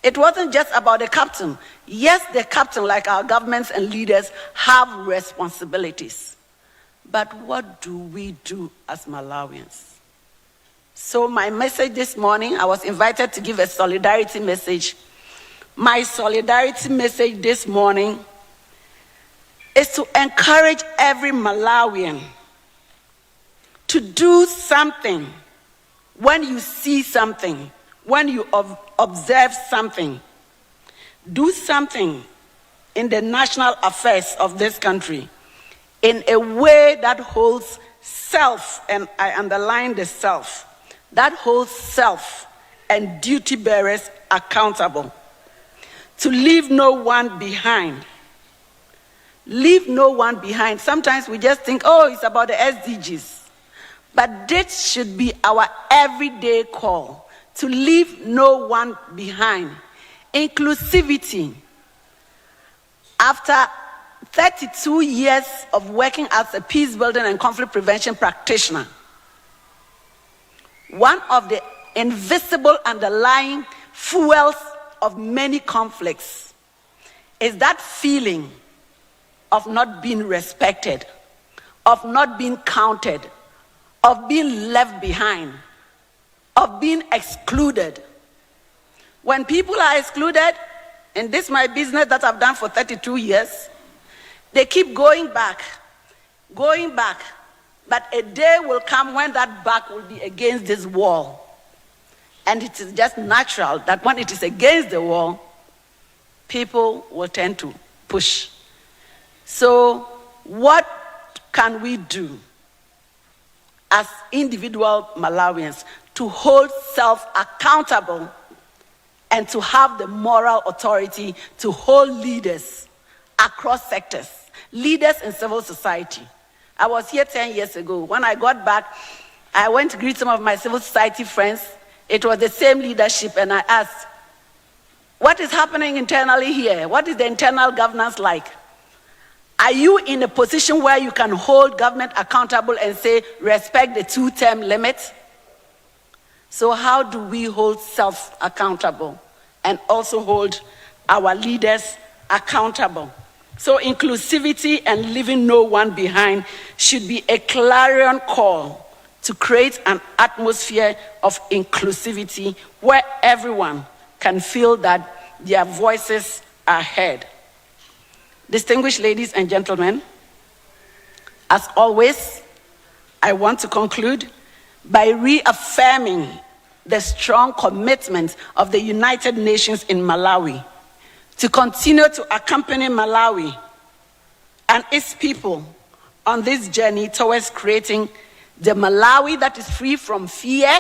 It wasn't just about the captain. Yes, the captain, like our governments and leaders, have responsibilities. But what do we do as Malawians? So my message this morning, I was invited to give a solidarity message. My solidarity message this morning is to encourage every Malawian to do something when you see something, when you observe something. Do something in the national affairs of this country in a way that holds self, and I underline the self, that holds self and duty bearers accountable. To leave no one behind. Leave no one behind. Sometimes we just think, oh, it's about the SDGs. But this should be our everyday call, to leave no one behind. Inclusivity. After 32 years of working as a peace building and conflict prevention practitioner, one of the invisible underlying fuels of many conflicts is that feeling of not being respected, of not being counted, of being left behind, of being excluded. When people are excluded, and this is my business that I've done for 32 years, they keep going back, but a day will come when that back will be against this wall. And it is just natural that when it is against the wall, people will tend to push. So what can we do as individual Malawians to hold self accountable and to have the moral authority to hold leaders across sectors, leaders in civil society? I was here 10 years ago. When I got back, I went to greet some of my civil society friends. It was the same leadership, and I asked, what is happening internally here? What is the internal governance like? Are you in a position where you can hold government accountable and say, respect the 2-term limit? So how do we hold self accountable and also hold our leaders accountable? So inclusivity and leaving no one behind should be a clarion call to create an atmosphere of inclusivity where everyone can feel that their voices are heard. Distinguished ladies and gentlemen, as always, I want to conclude by reaffirming the strong commitment of the United Nations in Malawi to continue to accompany Malawi and its people on this journey towards creating the Malawi that is free from fear,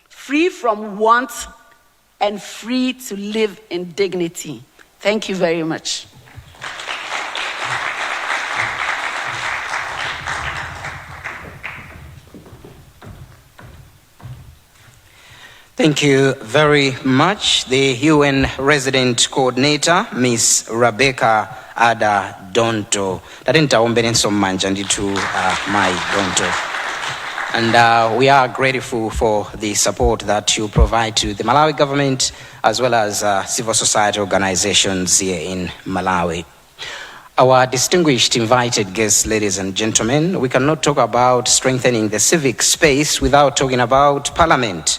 free from want, and free to live in dignity. Thank you very much. Thank you very much. The UN Resident Coordinator, Ms. Rebecca Ada Donto. My Donto. And we are grateful for the support that you provide to the Malawi government as well as civil society organizations here in Malawi. Our distinguished invited guests, ladies and gentlemen, we cannot talk about strengthening the civic space without talking about Parliament.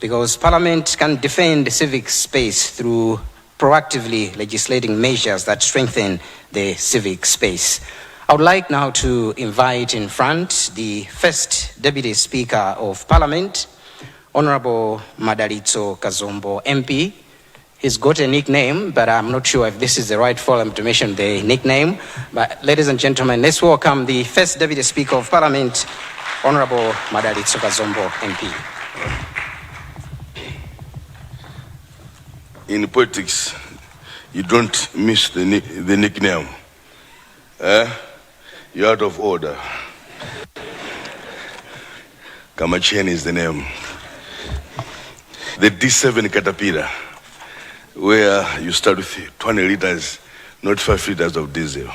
because Parliament can defend the civic space through proactively legislating measures that strengthen the civic space. I would like now to invite in front the first Deputy Speaker of Parliament, Honorable Madalitso Kazombo MP. He's got a nickname, but I'm not sure if this is the right forum to mention the nickname. But ladies and gentlemen, let's welcome the first Deputy Speaker of Parliament, Honorable Madalitso Kazombo MP. In politics, you don't miss the nickname. You're out of order. Kamacheni is the name. The D7 Caterpillar, where you start with 20 liters, not 5 liters of diesel.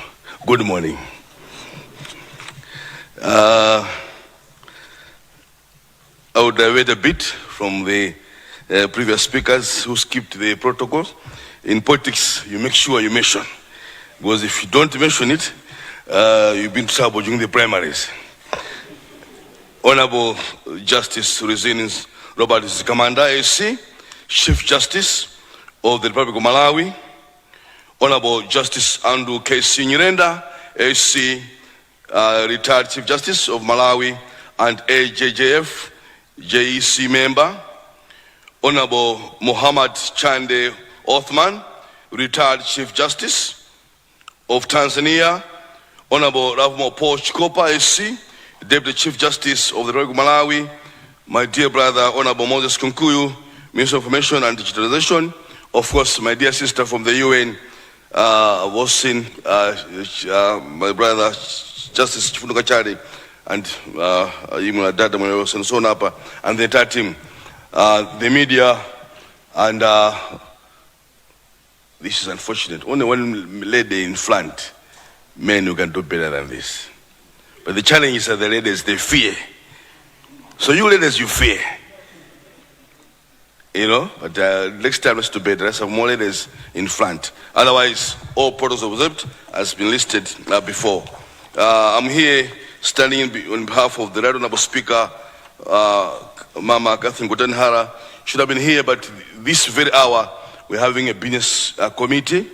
Good morning. I would wait a bit from the previous speakers who skipped the protocols. In politics, you make sure you mention. Because if you don't mention it, you've been in trouble during the primaries. Honorable Justice Resilience Robert Zikamanda, AC, Chief Justice of the Republic of Malawi. Honorable Justice Andrew K.C. Nyirenda, AC, retired Chief Justice of Malawi and AJJF, JEC member. Honorable Muhammad Chande Othman, retired Chief Justice of Tanzania. Honorable Ravmo Paul Chikopa, SC, Deputy Chief Justice of the Republic of Malawi. My dear brother, Honorable Moses Kunkuyu, Minister of Information and Digitalization. Of course, my dear sister from the UN, my brother, Justice Chifundo Kachari, and Dada Sonapa, and the entire team, the media, and this is unfortunate. Only one lady in front, men who can do better than this. But the challenge is that the ladies, they fear. So you ladies, you fear. You know, but next time let's do better. Let's have more ladies in front. Otherwise, all protocols observed has been listed before. I'm here standing on behalf of the Right Honorable Speaker, Mama Catherine Gotenhara. Should have been here, but this very hour, we're having a business committee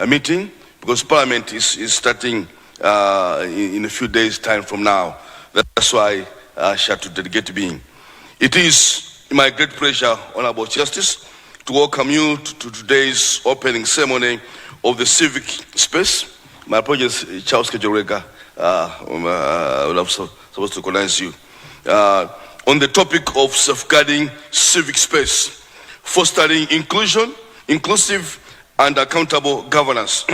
meeting because Parliament is starting in a few days' time from now. That's why she had to dedicate to being. It is my great pleasure, Honorable Justice, to welcome you to today's opening ceremony of the civic space. My apologies, Charles Kejoreka, I'm supposed to recognize you. On the topic of safeguarding civic space, fostering inclusive and accountable governance.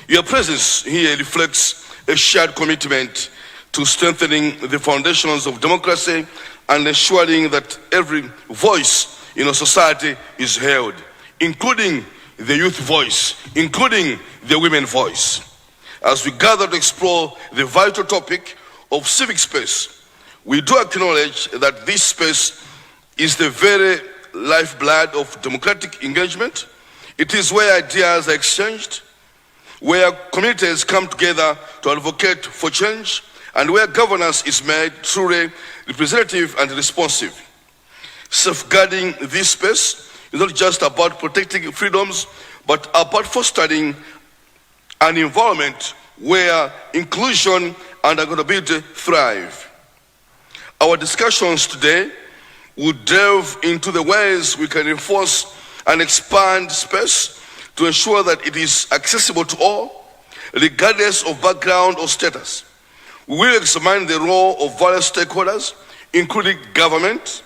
Your presence here reflects a shared commitment to strengthening the foundations of democracy and ensuring that every voice in a society is heard, including the youth voice, including the women voice. As we gather to explore the vital topic of civic space, we do acknowledge that this space is the very lifeblood of democratic engagement. It is where ideas are exchanged, where communities come together to advocate for change, and where governance is made truly representative and responsive. Safeguarding this space is not just about protecting freedoms, but about fostering an environment where inclusion and accountability thrive. Our discussions today will delve into the ways we can enforce and expand space to ensure that it is accessible to all, regardless of background or status. We will examine the role of various stakeholders, including government,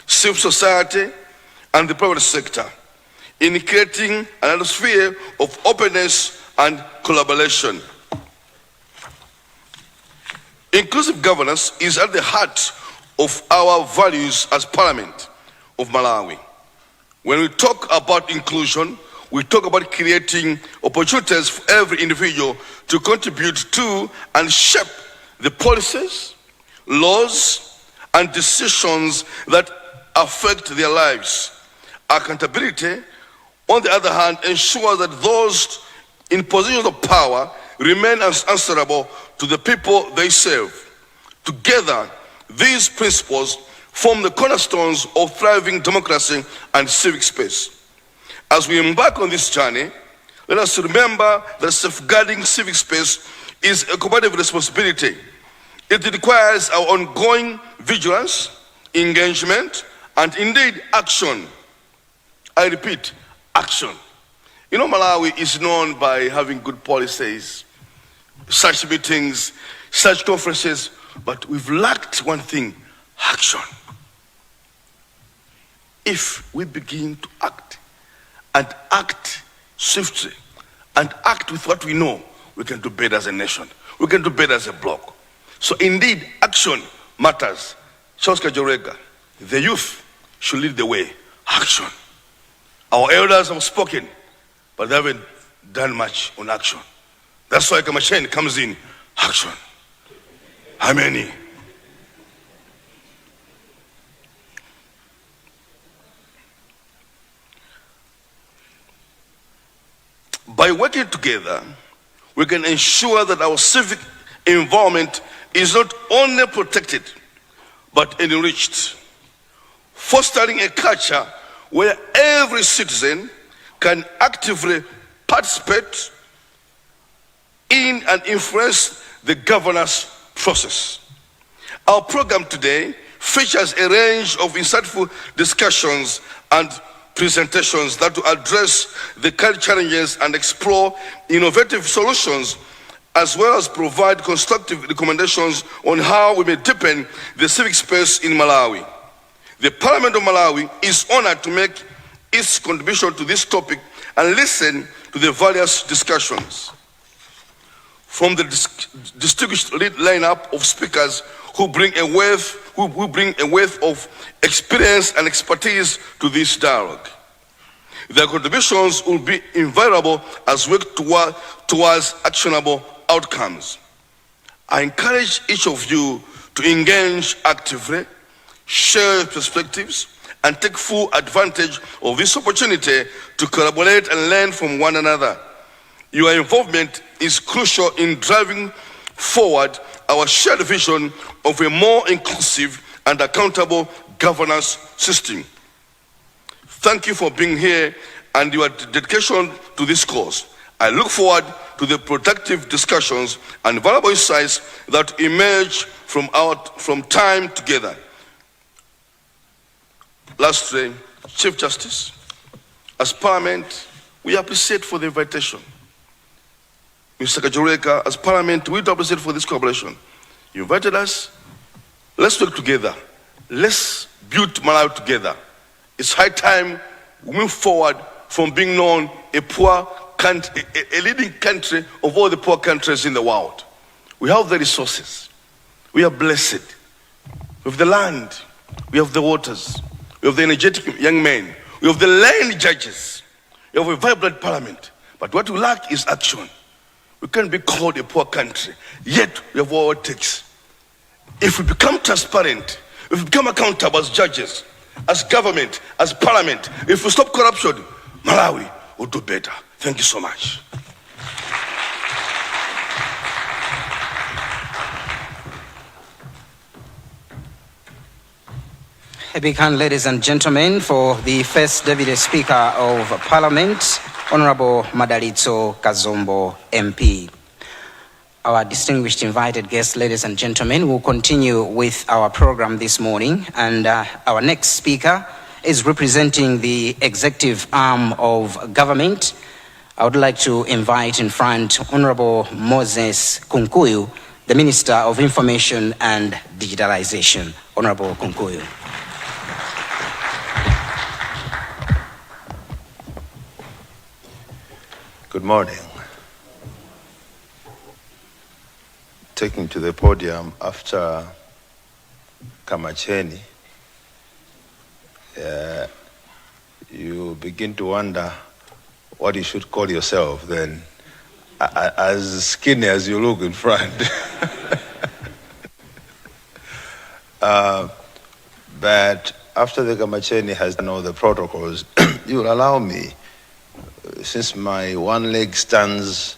civil society, and the private sector, in creating an atmosphere of openness and collaboration. Inclusive governance is at the heart of our values as Parliament of Malawi. When we talk about inclusion, we talk about creating opportunities for every individual to contribute to and shape the policies, laws, and decisions that affect their lives. Accountability, on the other hand, ensures that those in positions of power remain answerable to the people they serve. Together, these principles form the cornerstones of thriving democracy and civic space. As we embark on this journey, let us remember that safeguarding civic space is a collective responsibility. It requires our ongoing vigilance, engagement, and indeed action. I repeat, action. You know, Malawi is known by having good policies, such meetings, such conferences, but we've lacked one thing, action. If we begin to act, and act swiftly, and act with what we know, we can do better as a nation. We can do better as a bloc. So indeed, action matters. Charles Kajorega, the youth should lead the way. Action. Our elders have spoken, but they haven't done much on action. That's why Kamacheni comes in. Action. How many? By working together, we can ensure that our civic environment is not only protected, but enriched, fostering a culture where every citizen can actively participate in and influence the governance process. Our program today features a range of insightful discussions and presentations that will address the current challenges and explore innovative solutions, as well as provide constructive recommendations on how we may deepen the civic space in Malawi. The Parliament of Malawi is honored to make its contribution to this topic and listen to the various discussions. From the distinguished lineup of speakers who bring a wealth of experience and expertise to this dialogue. Their contributions will be invaluable as we work towards actionable outcomes. I encourage each of you to engage actively, share perspectives, and take full advantage of this opportunity to collaborate and learn from one another. Your involvement is crucial in driving forward our shared vision of a more inclusive and accountable governance system. Thank you for being here and your dedication to this cause. I look forward to the productive discussions and valuable insights that emerge from time together. Lastly, Chief Justice, as Parliament, we appreciate for the invitation. Mr. Kajoreka, as Parliament, we appreciate for this collaboration. You invited us. Let's work together. Let's build Malawi together. It's high time we move forward from being known a poor country, a leading country of all the poor countries in the world. We have the resources. We are blessed. We have the land. We have the waters. We have the energetic young men. We have the learned judges. We have a vibrant parliament. But what we lack is action. We can't be called a poor country, yet we have what it takes. If we become transparent, if we become accountable as judges, as government, as parliament, if we stop corruption, Malawi will do better. Thank you so much. A big hand, ladies and gentlemen, for the first Deputy Speaker of Parliament, Honorable Madalitso Kazombo, MP. Our distinguished invited guests, ladies and gentlemen, will continue with our program this morning. And our next speaker is representing the executive arm of government. I would like to invite in front Honorable Moses Kunkuyu, the Minister of Information and Digitalization. Honorable Kunkuyu. Good morning. Taking to the podium after Kamacheni, you begin to wonder what you should call yourself then, as skinny as you look in front. But after the Kamacheni has done all the protocols, you will allow me, since my one leg stands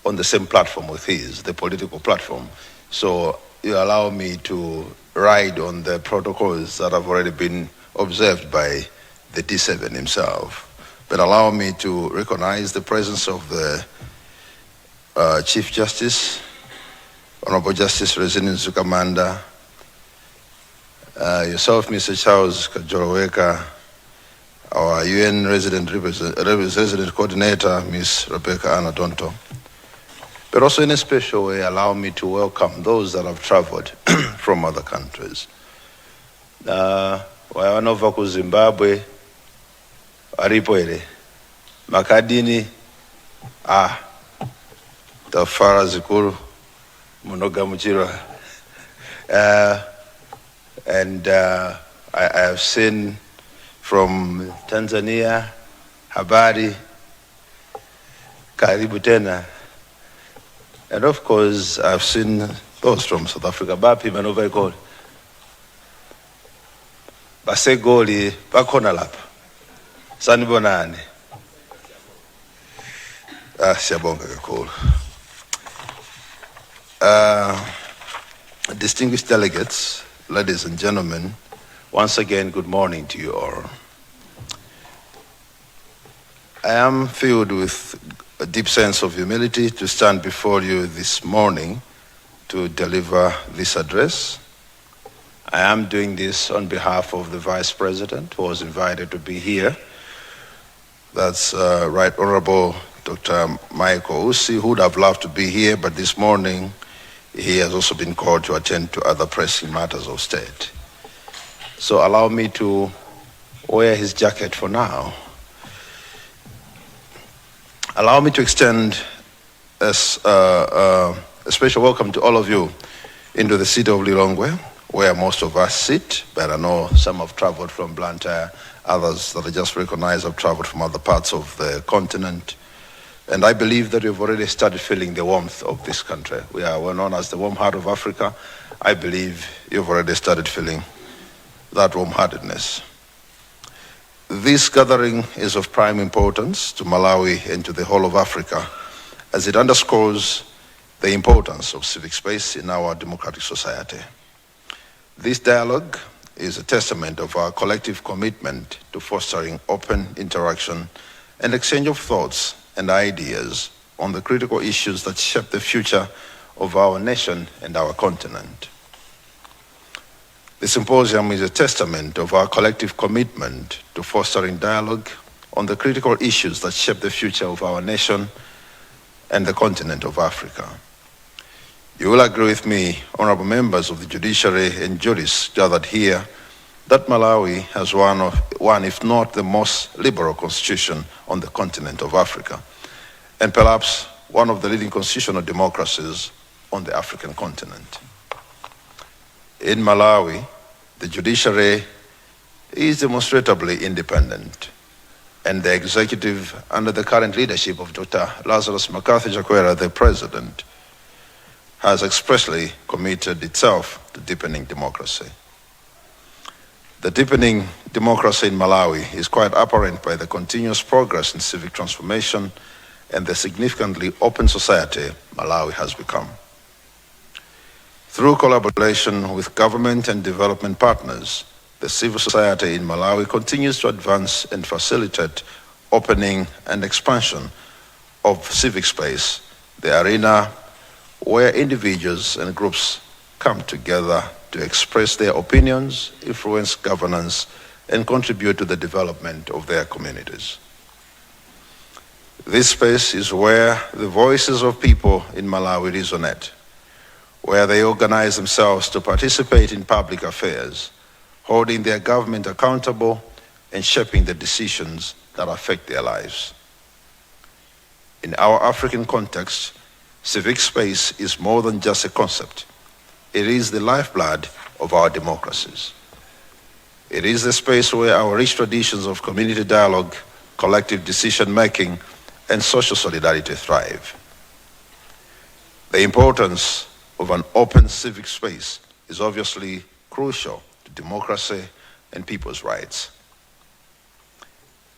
on the same platform with his, the political platform, so you allow me to ride on the protocols that have already been observed by the D7 himself, but allow me to recognize the presence of the Chief Justice, Honorable Justice Resident Zukamanda, yourself, Mr. Charles Kajoroweka, our UN resident coordinator, Ms. Rebecca Anadonto. But also in a special way, allow me to welcome those that have traveled from other countries. Wayanova ku Zimbabwe, walipo ile makadini, tafara zikuru, munoga muchira. And I have seen from Tanzania, habari, karibu tena. And of course, I've seen those from South Africa. Bapi manova ikoli. Basegoli, bakona lapa. Sanibonani. Siyabonga kakhulu. Distinguished delegates, ladies and gentlemen, once again, good morning to you all. I am filled with a deep sense of humility to stand before you this morning to deliver this address. I am doing this on behalf of the Vice President who was invited to be here. That's Right Honorable Dr. Michael Usi, who would have loved to be here, but this morning he has also been called to attend to other pressing matters of state. So allow me to wear his jacket for now. Allow me to extend a special welcome to all of you into the city of Lilongwe, where most of us sit, but I know some have traveled from Blantyre, others that I just recognize have traveled from other parts of the continent. And I believe that we've already started feeling the warmth of this country. We are well known as the warm heart of Africa. I believe you've already started feeling that warm-heartedness. This gathering is of prime importance to Malawi and to the whole of Africa, as it underscores the importance of civic space in our democratic society. This dialogue is a testament of our collective commitment to fostering open interaction and exchange of thoughts and ideas on the critical issues that shape the future of our nation and our continent. The symposium is a testament of our collective commitment to fostering dialogue on the critical issues that shape the future of our nation and the continent of Africa. You will agree with me, honorable members of the judiciary and jurists gathered here, that Malawi has one, if not the most liberal constitution on the continent of Africa, and perhaps one of the leading constitutional democracies on the African continent. In Malawi, the judiciary is demonstrably independent, and the executive, under the current leadership of Dr. Lazarus McCarthy Chakwera, the president, has expressly committed itself to deepening democracy. The deepening democracy in Malawi is quite apparent by the continuous progress in civic transformation and the significantly open society Malawi has become. Through collaboration with government and development partners, the civil society in Malawi continues to advance and facilitate opening and expansion of civic space, the arena where individuals and groups come together to express their opinions, influence governance, and contribute to the development of their communities. This space is where the voices of people in Malawi resonate, where they organize themselves to participate in public affairs, holding their government accountable and shaping the decisions that affect their lives. In our African context, civic space is more than just a concept. It is the lifeblood of our democracies. It is the space where our rich traditions of community dialogue, collective decision-making, and social solidarity thrive. The importance of an open civic space is obviously crucial to democracy and people's rights.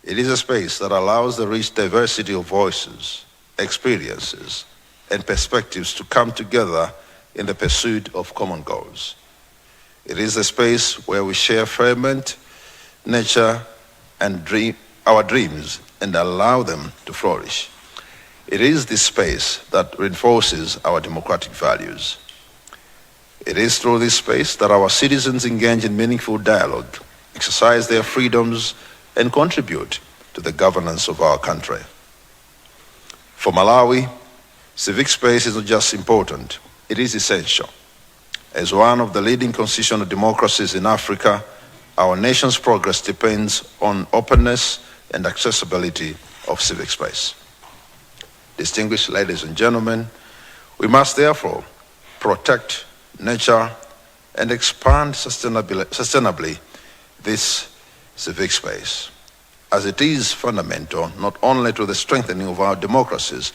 It is a space that allows the rich diversity of voices, experiences, and perspectives to come together in the pursuit of common goals. It is a space where we share ferment, nature, and our dreams and allow them to flourish. It is this space that reinforces our democratic values. It is through this space that our citizens engage in meaningful dialogue, exercise their freedoms, and contribute to the governance of our country. For Malawi, civic space is not just important, it is essential. As one of the leading constitutional democracies in Africa, our nation's progress depends on openness and accessibility of civic space. Distinguished ladies and gentlemen, we must therefore protect, nurture, and expand sustainably this civic space, as it is fundamental not only to the strengthening of our democracies,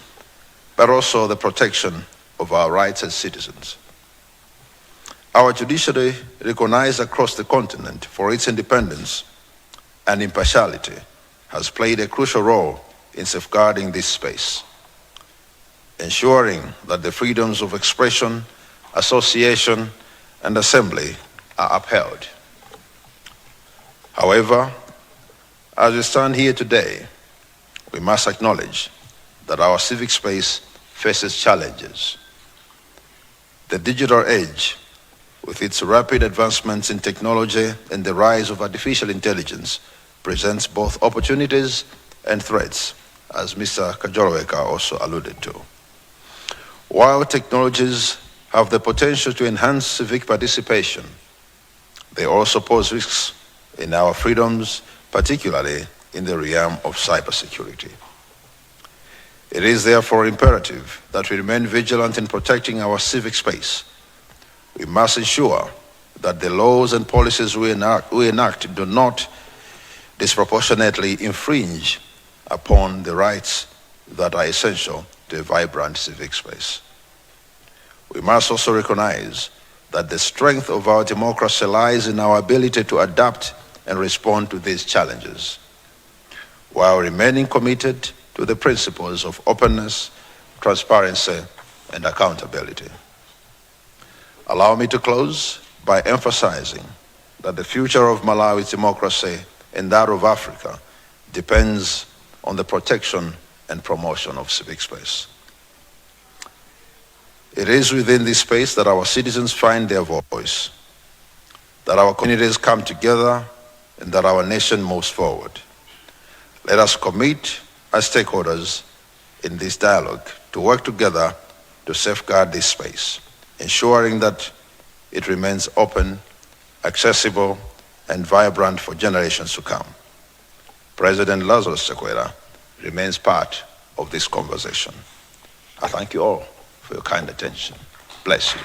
but also the protection of our rights as citizens. Our judiciary, recognized across the continent for its independence and impartiality, has played a crucial role in safeguarding this space, ensuring that the freedoms of expression, association, and assembly are upheld. However, as we stand here today, we must acknowledge that our civic space faces challenges. The digital age, with its rapid advancements in technology and the rise of artificial intelligence, presents both opportunities and threats, as Mr. Kajoloweka also alluded to. While technologies have the potential to enhance civic participation, they also pose risks in our freedoms, particularly in the realm of cybersecurity. It is therefore imperative that we remain vigilant in protecting our civic space. We must ensure that the laws and policies we enact do not disproportionately infringe upon the rights that are essential to a vibrant civic space. We must also recognize that the strength of our democracy lies in our ability to adapt and respond to these challenges, while remaining committed to the principles of openness, transparency, and accountability. Allow me to close by emphasizing that the future of Malawi's democracy and that of Africa depends on the protection and promotion of civic space. It is within this space that our citizens find their voice, that our communities come together, and that our nation moves forward. Let us commit as stakeholders in this dialogue to work together to safeguard this space, ensuring that it remains open, accessible, and vibrant for generations to come. President Lazarus Chakwera remains part of this conversation. I thank you all for your kind attention. Bless you.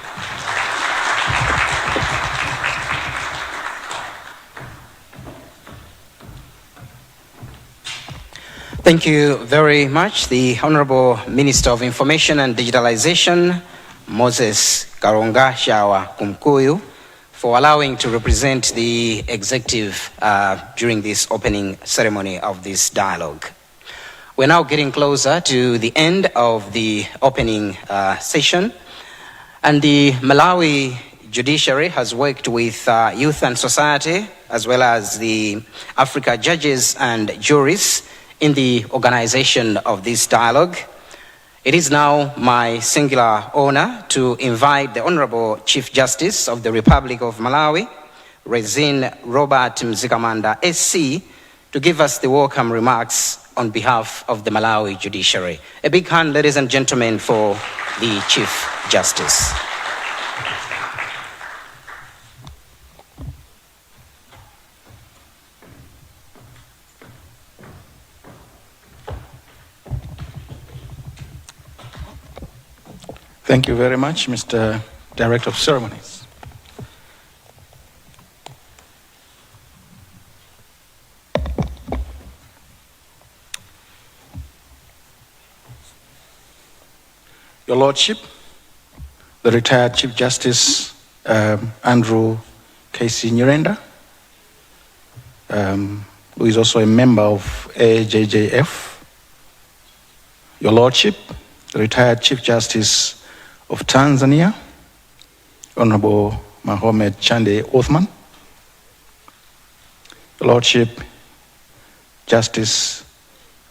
Thank you very much, the Honorable Minister of Information and Digitalization, Moses Karonga Shawa Kumkuyu, for allowing to represent the executive during this opening ceremony of this dialogue. We're now getting closer to the end of the opening session, and the Malawi judiciary has worked with youth and society, as well as the Africa judges and juries in the organization of this dialogue. It is now my singular honor to invite the Honorable Chief Justice of the Republic of Malawi, Rezin Robert Mzikamanda SC, to give us the welcome remarks on behalf of the Malawi judiciary. A big hand, ladies and gentlemen, for the Chief Justice. Thank you very much, Mr. Director of Ceremonies. Your Lordship, the retired Chief Justice Andrew K.C. Nyirenda, who is also a member of AJJF, Your Lordship, the retired Chief Justice of Tanzania, Honorable Mohammed Chande Othman, Your Lordship, Justice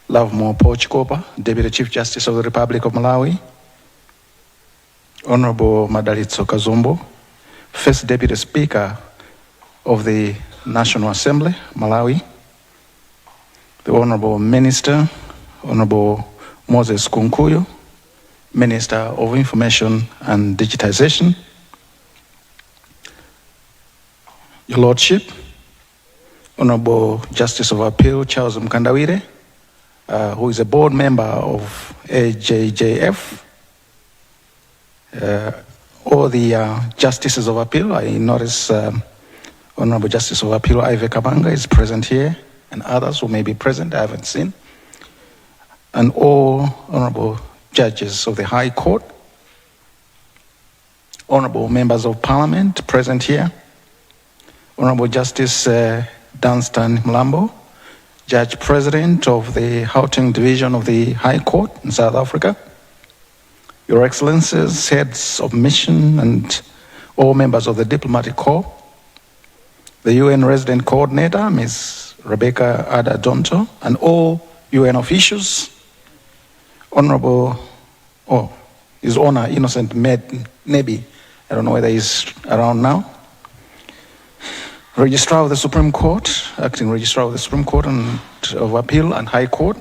Lovemore Pochikopa, Deputy Chief Justice of the Republic of Malawi, Honorable Madalitso Kazumbo, First Deputy Speaker of the National Assembly, Malawi, the Honorable Minister, Honorable Moses Kunkuyu, Minister of Information and Digitization, Your Lordship, Honorable Justice of Appeal Charles Mkandawire, who is a board member of AJJF, all the Justices of Appeal. I notice Honorable Justice of Appeal Ivy Kabanga is present here, and others who may be present I haven't seen, and all Honorable Judges of the High Court, Honorable Members of Parliament present here, Honorable Justice Dunstan Mlambo, Judge President of the Gauteng Division of the High Court in South Africa, Your Excellencies, Heads of Mission, and all members of the Diplomatic Corps, the UN Resident Coordinator, Ms. Rebecca Ada Donto, and all UN officials, Honorable, His Honor Innocent Nebi, I don't know whether he's around now, Registrar of the Supreme Court, Acting Registrar of the Supreme Court and of Appeal and High Court,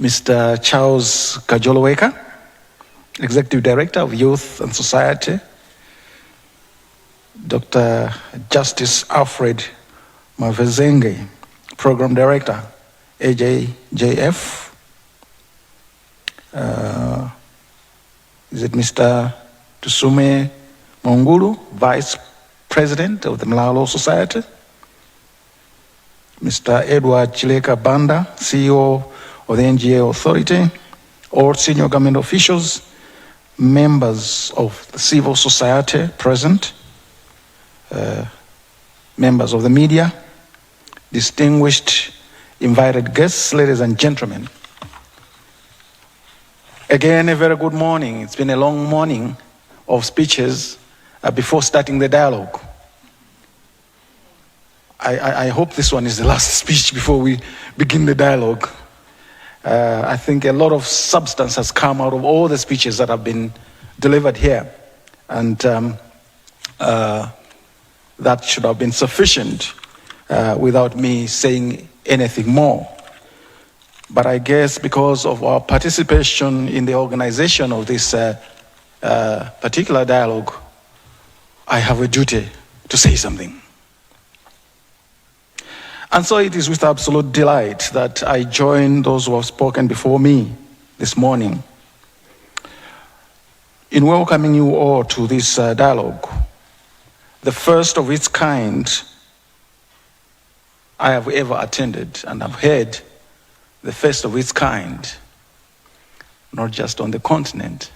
Mr. Charles Kajoloweka, Executive Director of Youth and Society, Dr. Justice Alfred Mavezenge, Program Director, AJJF, is it Mr. Tusume Mongulu, Vice President of the Malawi Law Society, Mr. Edward Chileka Banda, CEO of the NGO Authority, all senior government officials, members of the civil society present, members of the media, distinguished invited guests, ladies and gentlemen. Again, a very good morning. It's been a long morning of speeches before starting the dialogue. I hope this one is the last speech before we begin the dialogue. I think a lot of substance has come out of all the speeches that have been delivered here. And that should have been sufficient without me saying anything more. But I guess because of our participation in the organization of this particular dialogue, I have a duty to say something. And so it is with absolute delight that I join those who have spoken before me this morning in welcoming you all to this dialogue, the first of its kind I have ever attended, and I've heard the first of its kind, not just on the continent,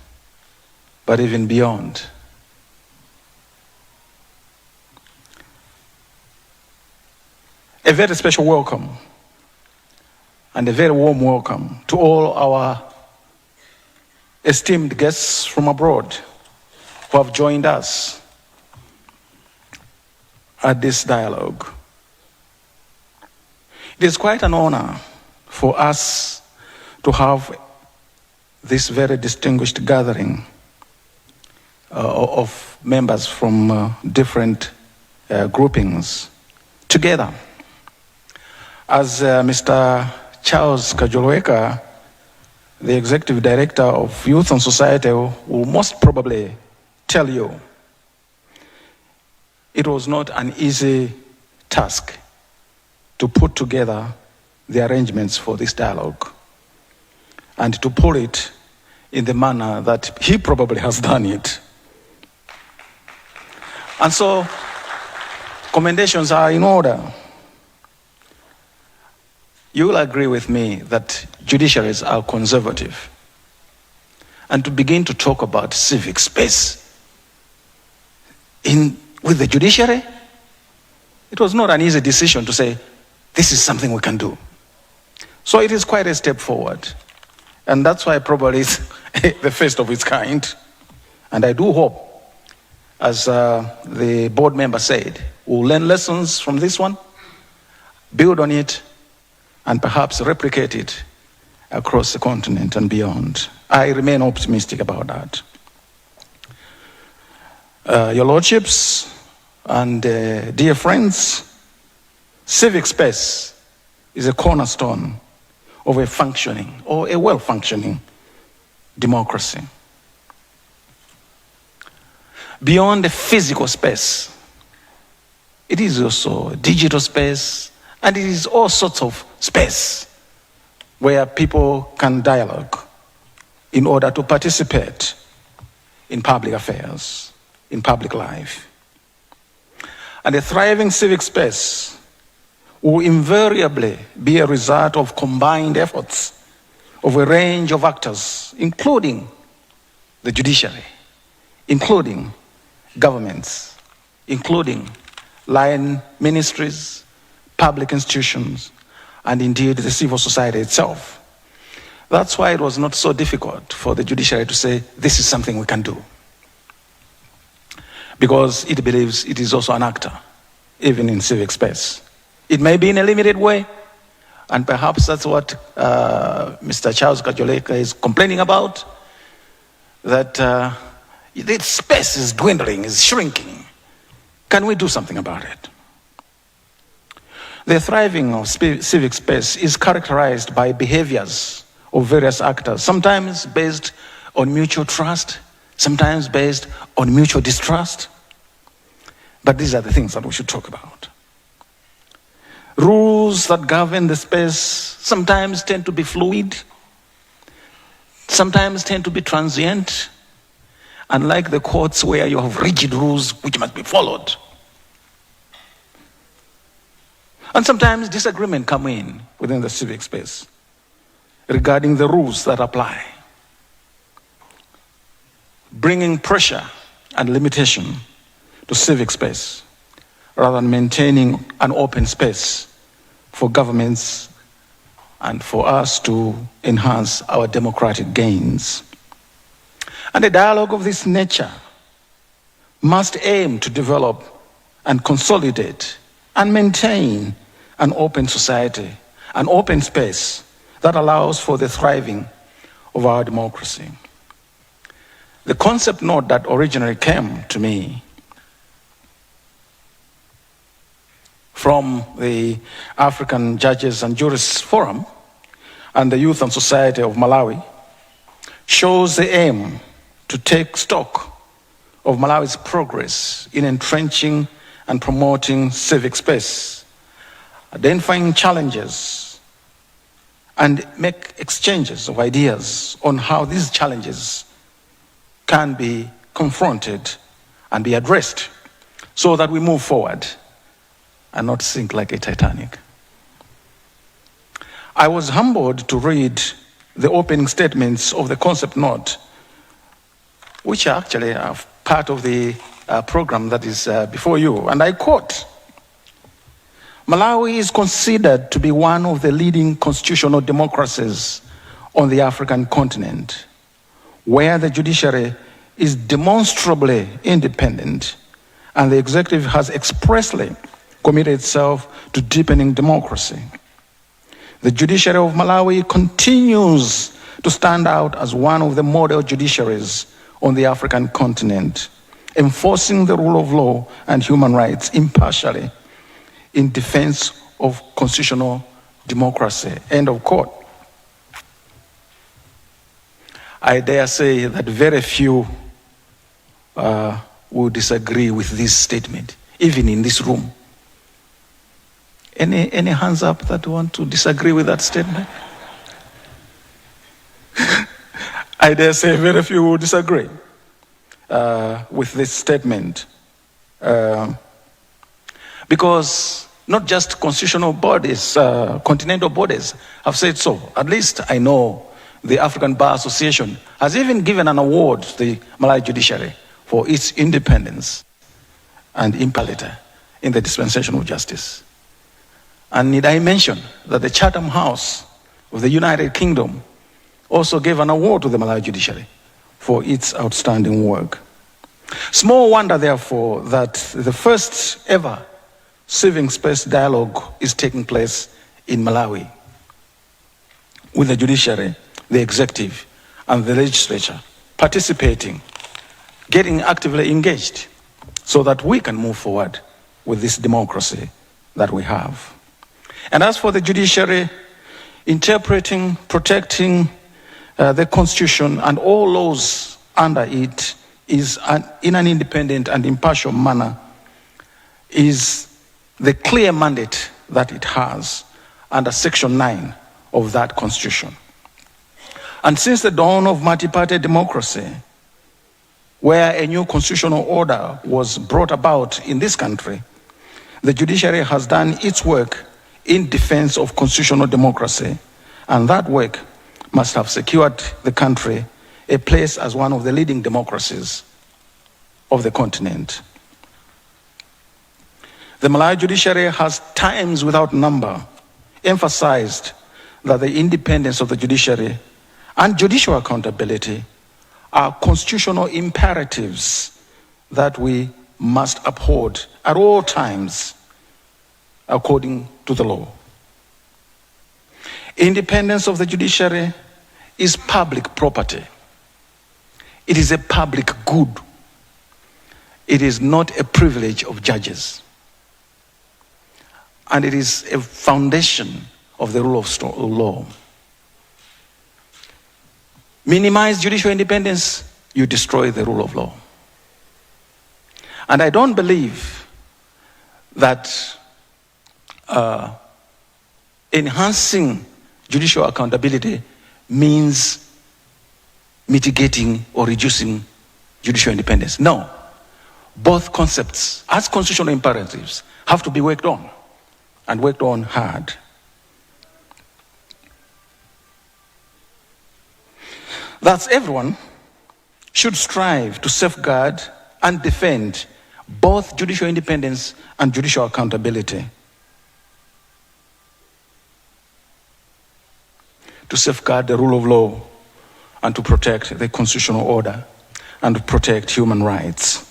but even beyond. A very special welcome and a very warm welcome to all our esteemed guests from abroad who have joined us at this dialogue. It is quite an honor for us to have this very distinguished gathering of members from different groupings together. As Mr. Charles Kajoloweka, the Executive Director of Youth and Society, will most probably tell you, it was not an easy task to put together the arrangements for this dialogue and to pull it in the manner that he probably has done it. And so, commendations are in order. You will agree with me that judiciaries are conservative. And to begin to talk about civic space with the judiciary, it was not an easy decision to say, this is something we can do. So it is quite a step forward. And that's why probably it's the first of its kind. And I do hope as the board member said, we'll learn lessons from this one, build on it, and perhaps replicate it across the continent and beyond. I remain optimistic about that. Your Lordships and dear friends, civic space is a cornerstone of a functioning or a well-functioning democracy. Beyond the physical space, it is also a digital space, and it is all sorts of space where people can dialogue in order to participate in public affairs, in public life. And a thriving civic space will invariably be a result of combined efforts of a range of actors, including the judiciary, including governments, including line ministries, public institutions, and indeed the civil society itself. That's why it was not so difficult for the judiciary to say, this is something we can do. Because it believes it is also an actor, even in civic space. It may be in a limited way, and perhaps that's what Mr. Charles Kajoleka is complaining about, that the space is dwindling, is shrinking. Can we do something about it? The thriving of civic space is characterized by behaviors of various actors, sometimes based on mutual trust, sometimes based on mutual distrust. But these are the things that we should talk about. Rules that govern the space sometimes tend to be fluid, sometimes tend to be transient, unlike the courts where you have rigid rules which must be followed. And sometimes disagreement come in within the civic space regarding the rules that apply, bringing pressure and limitation to civic space rather than maintaining an open space for governments and for us to enhance our democratic gains. And a dialogue of this nature must aim to develop and consolidate and maintain an open society, an open space that allows for the thriving of our democracy. The concept note that originally came to me from the African Judges and Jurists Forum and the Youth and Society of Malawi shows the aim to take stock of Malawi's progress in entrenching and promoting civic space, identifying challenges, and make exchanges of ideas on how these challenges can be confronted and be addressed so that we move forward and not sink like a Titanic. I was humbled to read the opening statements of the concept note, which are actually part of the program that is before you, and I quote, "Malawi is considered to be one of the leading constitutional democracies on the African continent, where the judiciary is demonstrably independent and the executive has expressly committed itself to deepening democracy. The judiciary of Malawi continues to stand out as one of the model judiciaries on the African continent, enforcing the rule of law and human rights impartially in defense of constitutional democracy." End of quote. I dare say that very few will disagree with this statement, even in this room. Any hands up that want to disagree with that statement? I dare say very few will disagree with this statement. Because not just constitutional bodies, continental bodies have said so. At least I know the African Bar Association has even given an award to the Malawi judiciary for its independence and impartiality in the dispensation of justice. And need I mention that the Chatham House of the United Kingdom also gave an award to the Malawi judiciary for its outstanding work. Small wonder, therefore, that the first ever civic space dialogue is taking place in Malawi, with the judiciary, the executive, and the legislature participating, getting actively engaged, so that we can move forward with this democracy that we have. And as for the judiciary, interpreting, protecting the Constitution and all laws under it is in an independent and impartial manner is the clear mandate that it has under Section 9 of that Constitution. And since the dawn of multi-party democracy, where a new constitutional order was brought about in this country, the judiciary has done its work in defense of constitutional democracy, and that work must have secured the country a place as one of the leading democracies of the continent. The Malawi judiciary has times without number emphasized that the independence of the judiciary and judicial accountability are constitutional imperatives that we must uphold at all times according to the law. Independence of the judiciary is public property. It is a public good. It is not a privilege of judges. And it is a foundation of the rule of law. Minimize judicial independence, you destroy the rule of law. And I don't believe that enhancing judicial accountability means mitigating or reducing judicial independence. No. Both concepts, as constitutional imperatives, have to be worked on, and worked on hard. Thus, everyone should strive to safeguard and defend both judicial independence and judicial accountability. To safeguard the rule of law and to protect the constitutional order and to protect human rights.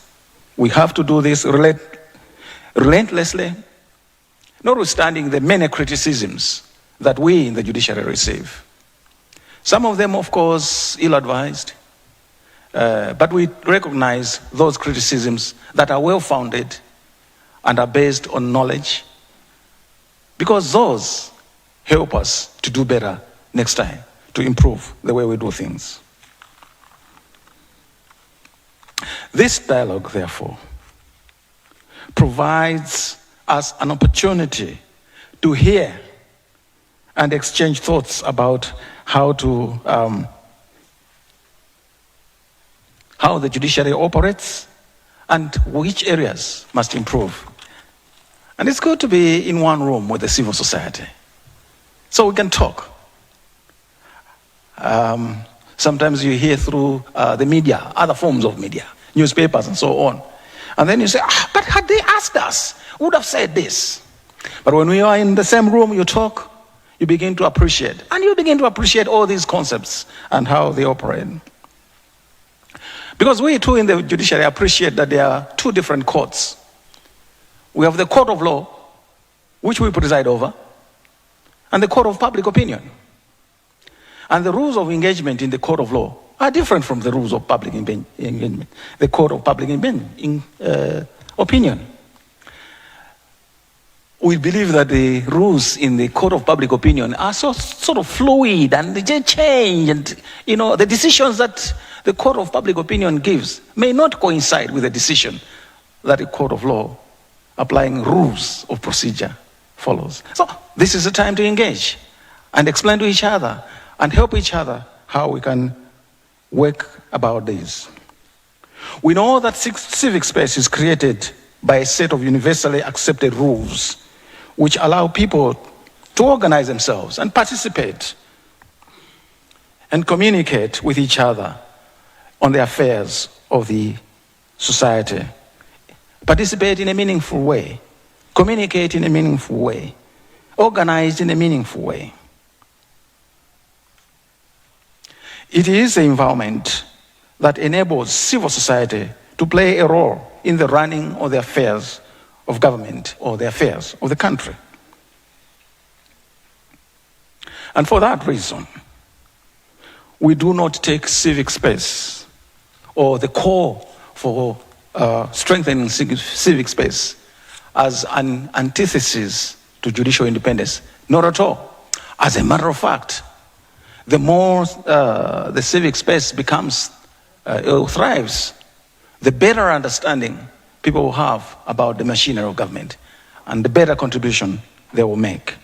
We have to do this relentlessly, notwithstanding the many criticisms that we in the judiciary receive. Some of them, of course, ill-advised, but we recognize those criticisms that are well-founded and are based on knowledge, because those help us to do better next time, to improve the way we do things. This dialogue, therefore, provides us an opportunity to hear and exchange thoughts about how the judiciary operates and which areas must improve. And it's good to be in one room with the civil society, so we can talk. Sometimes you hear through the media, other forms of media, newspapers and so on. And then you say, but had they asked us, we would have said this. But when we are in the same room, you talk, you begin to appreciate. And you begin to appreciate all these concepts and how they operate. Because we too in the judiciary appreciate that there are two different courts. We have the court of law, which we preside over, and the court of public opinion. And the rules of engagement in the court of law are different from the rules of public engagement, the court of public opinion. We believe that the rules in the court of public opinion are sort of fluid and they change, and the decisions that the court of public opinion gives may not coincide with the decision that the court of law, applying rules of procedure, follows. So this is the time to engage and explain to each other and help each other how we can work about this. We know that civic space is created by a set of universally accepted rules which allow people to organize themselves and participate and communicate with each other on the affairs of the society. Participate in a meaningful way, communicate in a meaningful way, organize in a meaningful way. It is the environment that enables civil society to play a role in the running of the affairs of government or the affairs of the country. And for that reason, we do not take civic space or the call for strengthening civic space as an antithesis to judicial independence. Not at all. As a matter of fact, the more the civic space becomes, thrives, the better understanding people will have about the machinery of government and the better contribution they will make.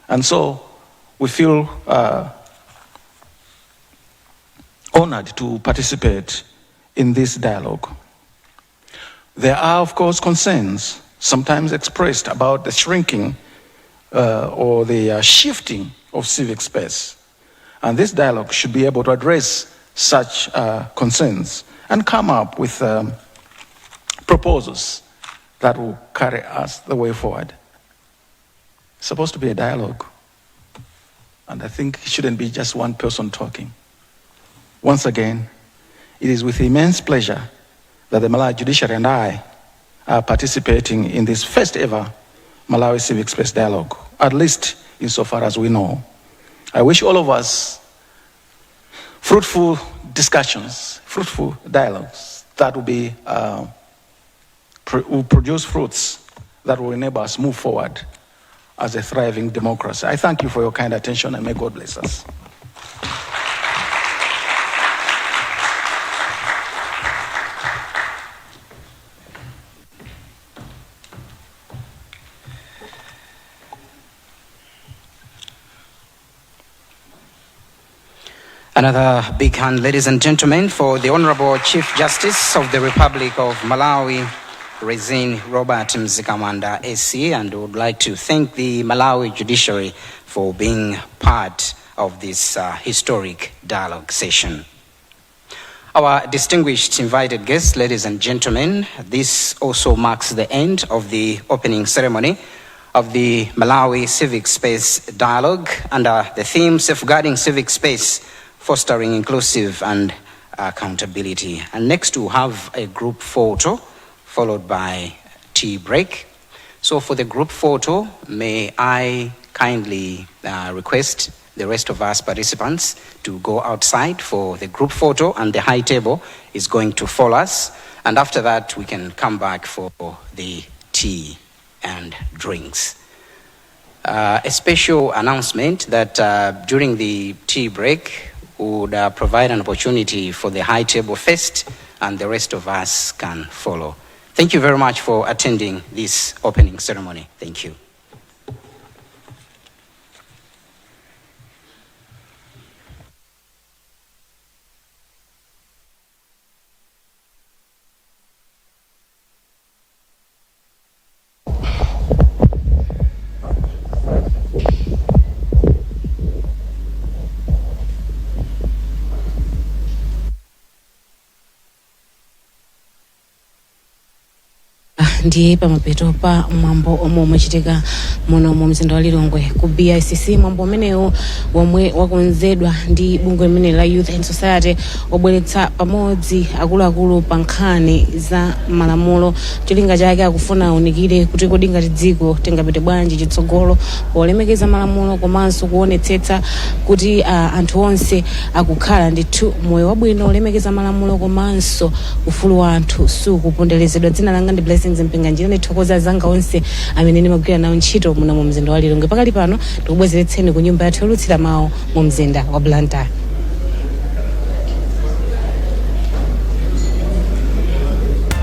And so we feel honored to participate in this dialogue. There are, of course, concerns sometimes expressed about the shrinking or the shifting of civic space. And this dialogue should be able to address such concerns and come up with proposals that will carry us the way forward. It's supposed to be a dialogue. And I think it shouldn't be just one person talking. Once again, it is with immense pleasure that the Malawi Judiciary and I are participating in this first ever Malawi Civic Space Dialogue, at least insofar as we know. I wish all of us fruitful discussions, fruitful dialogues that will produce fruits that will enable us move forward as a thriving democracy. I thank you for your kind attention and may God bless us. Another big hand, ladies and gentlemen, for the Honorable Chief Justice of the Republic of Malawi, Rezin Robert Mzikamanda AC, and would like to thank the Malawi Judiciary for being part of this historic dialogue session. Our distinguished invited guests, ladies and gentlemen, this also marks the end of the opening ceremony of the Malawi Civic Space Dialogue under the theme Safeguarding Civic Space, Fostering Inclusive and Accountability. And next we'll have a group photo followed by tea break. So for the group photo, may I kindly request the rest of us participants to go outside for the group photo, and the high table is going to follow us. And after that, we can come back for the tea and drinks. A special announcement that during the tea break, would provide an opportunity for the high table first, and the rest of us can follow. Thank you very much for attending this opening ceremony. Thank you. Ndiye pamapeto pa mwambo omwe umachitika muno mu mzinda wa Lilongwe ku BICC. Mwambo umenewu womwe wakonzedwa ndi bungwe limene la Youth and Society obweretsa pamodzi akuluakulu pa nkhani za malamulo. Cholinga chake akufuna awonikire kuti kodi ngati dziko tingapite bwanji chitsogolo polemekeza malamulo komanso kuonetsetsa kuti anthu onse akukhala ndithu moyo wabwino olemekeza malamulo komanso ufulu wa anthu sukuponderezedwa. Dzina langa ndi Blessings Mpinganjira, ndithokoza zanga onse amene ndimagwira nawo ntchito muno mu mzinda wa Lilongwe. Pakali pano tikubwezeretseni ku nyumba yathu yolutsira mawu mu mzinda wa Blantyre.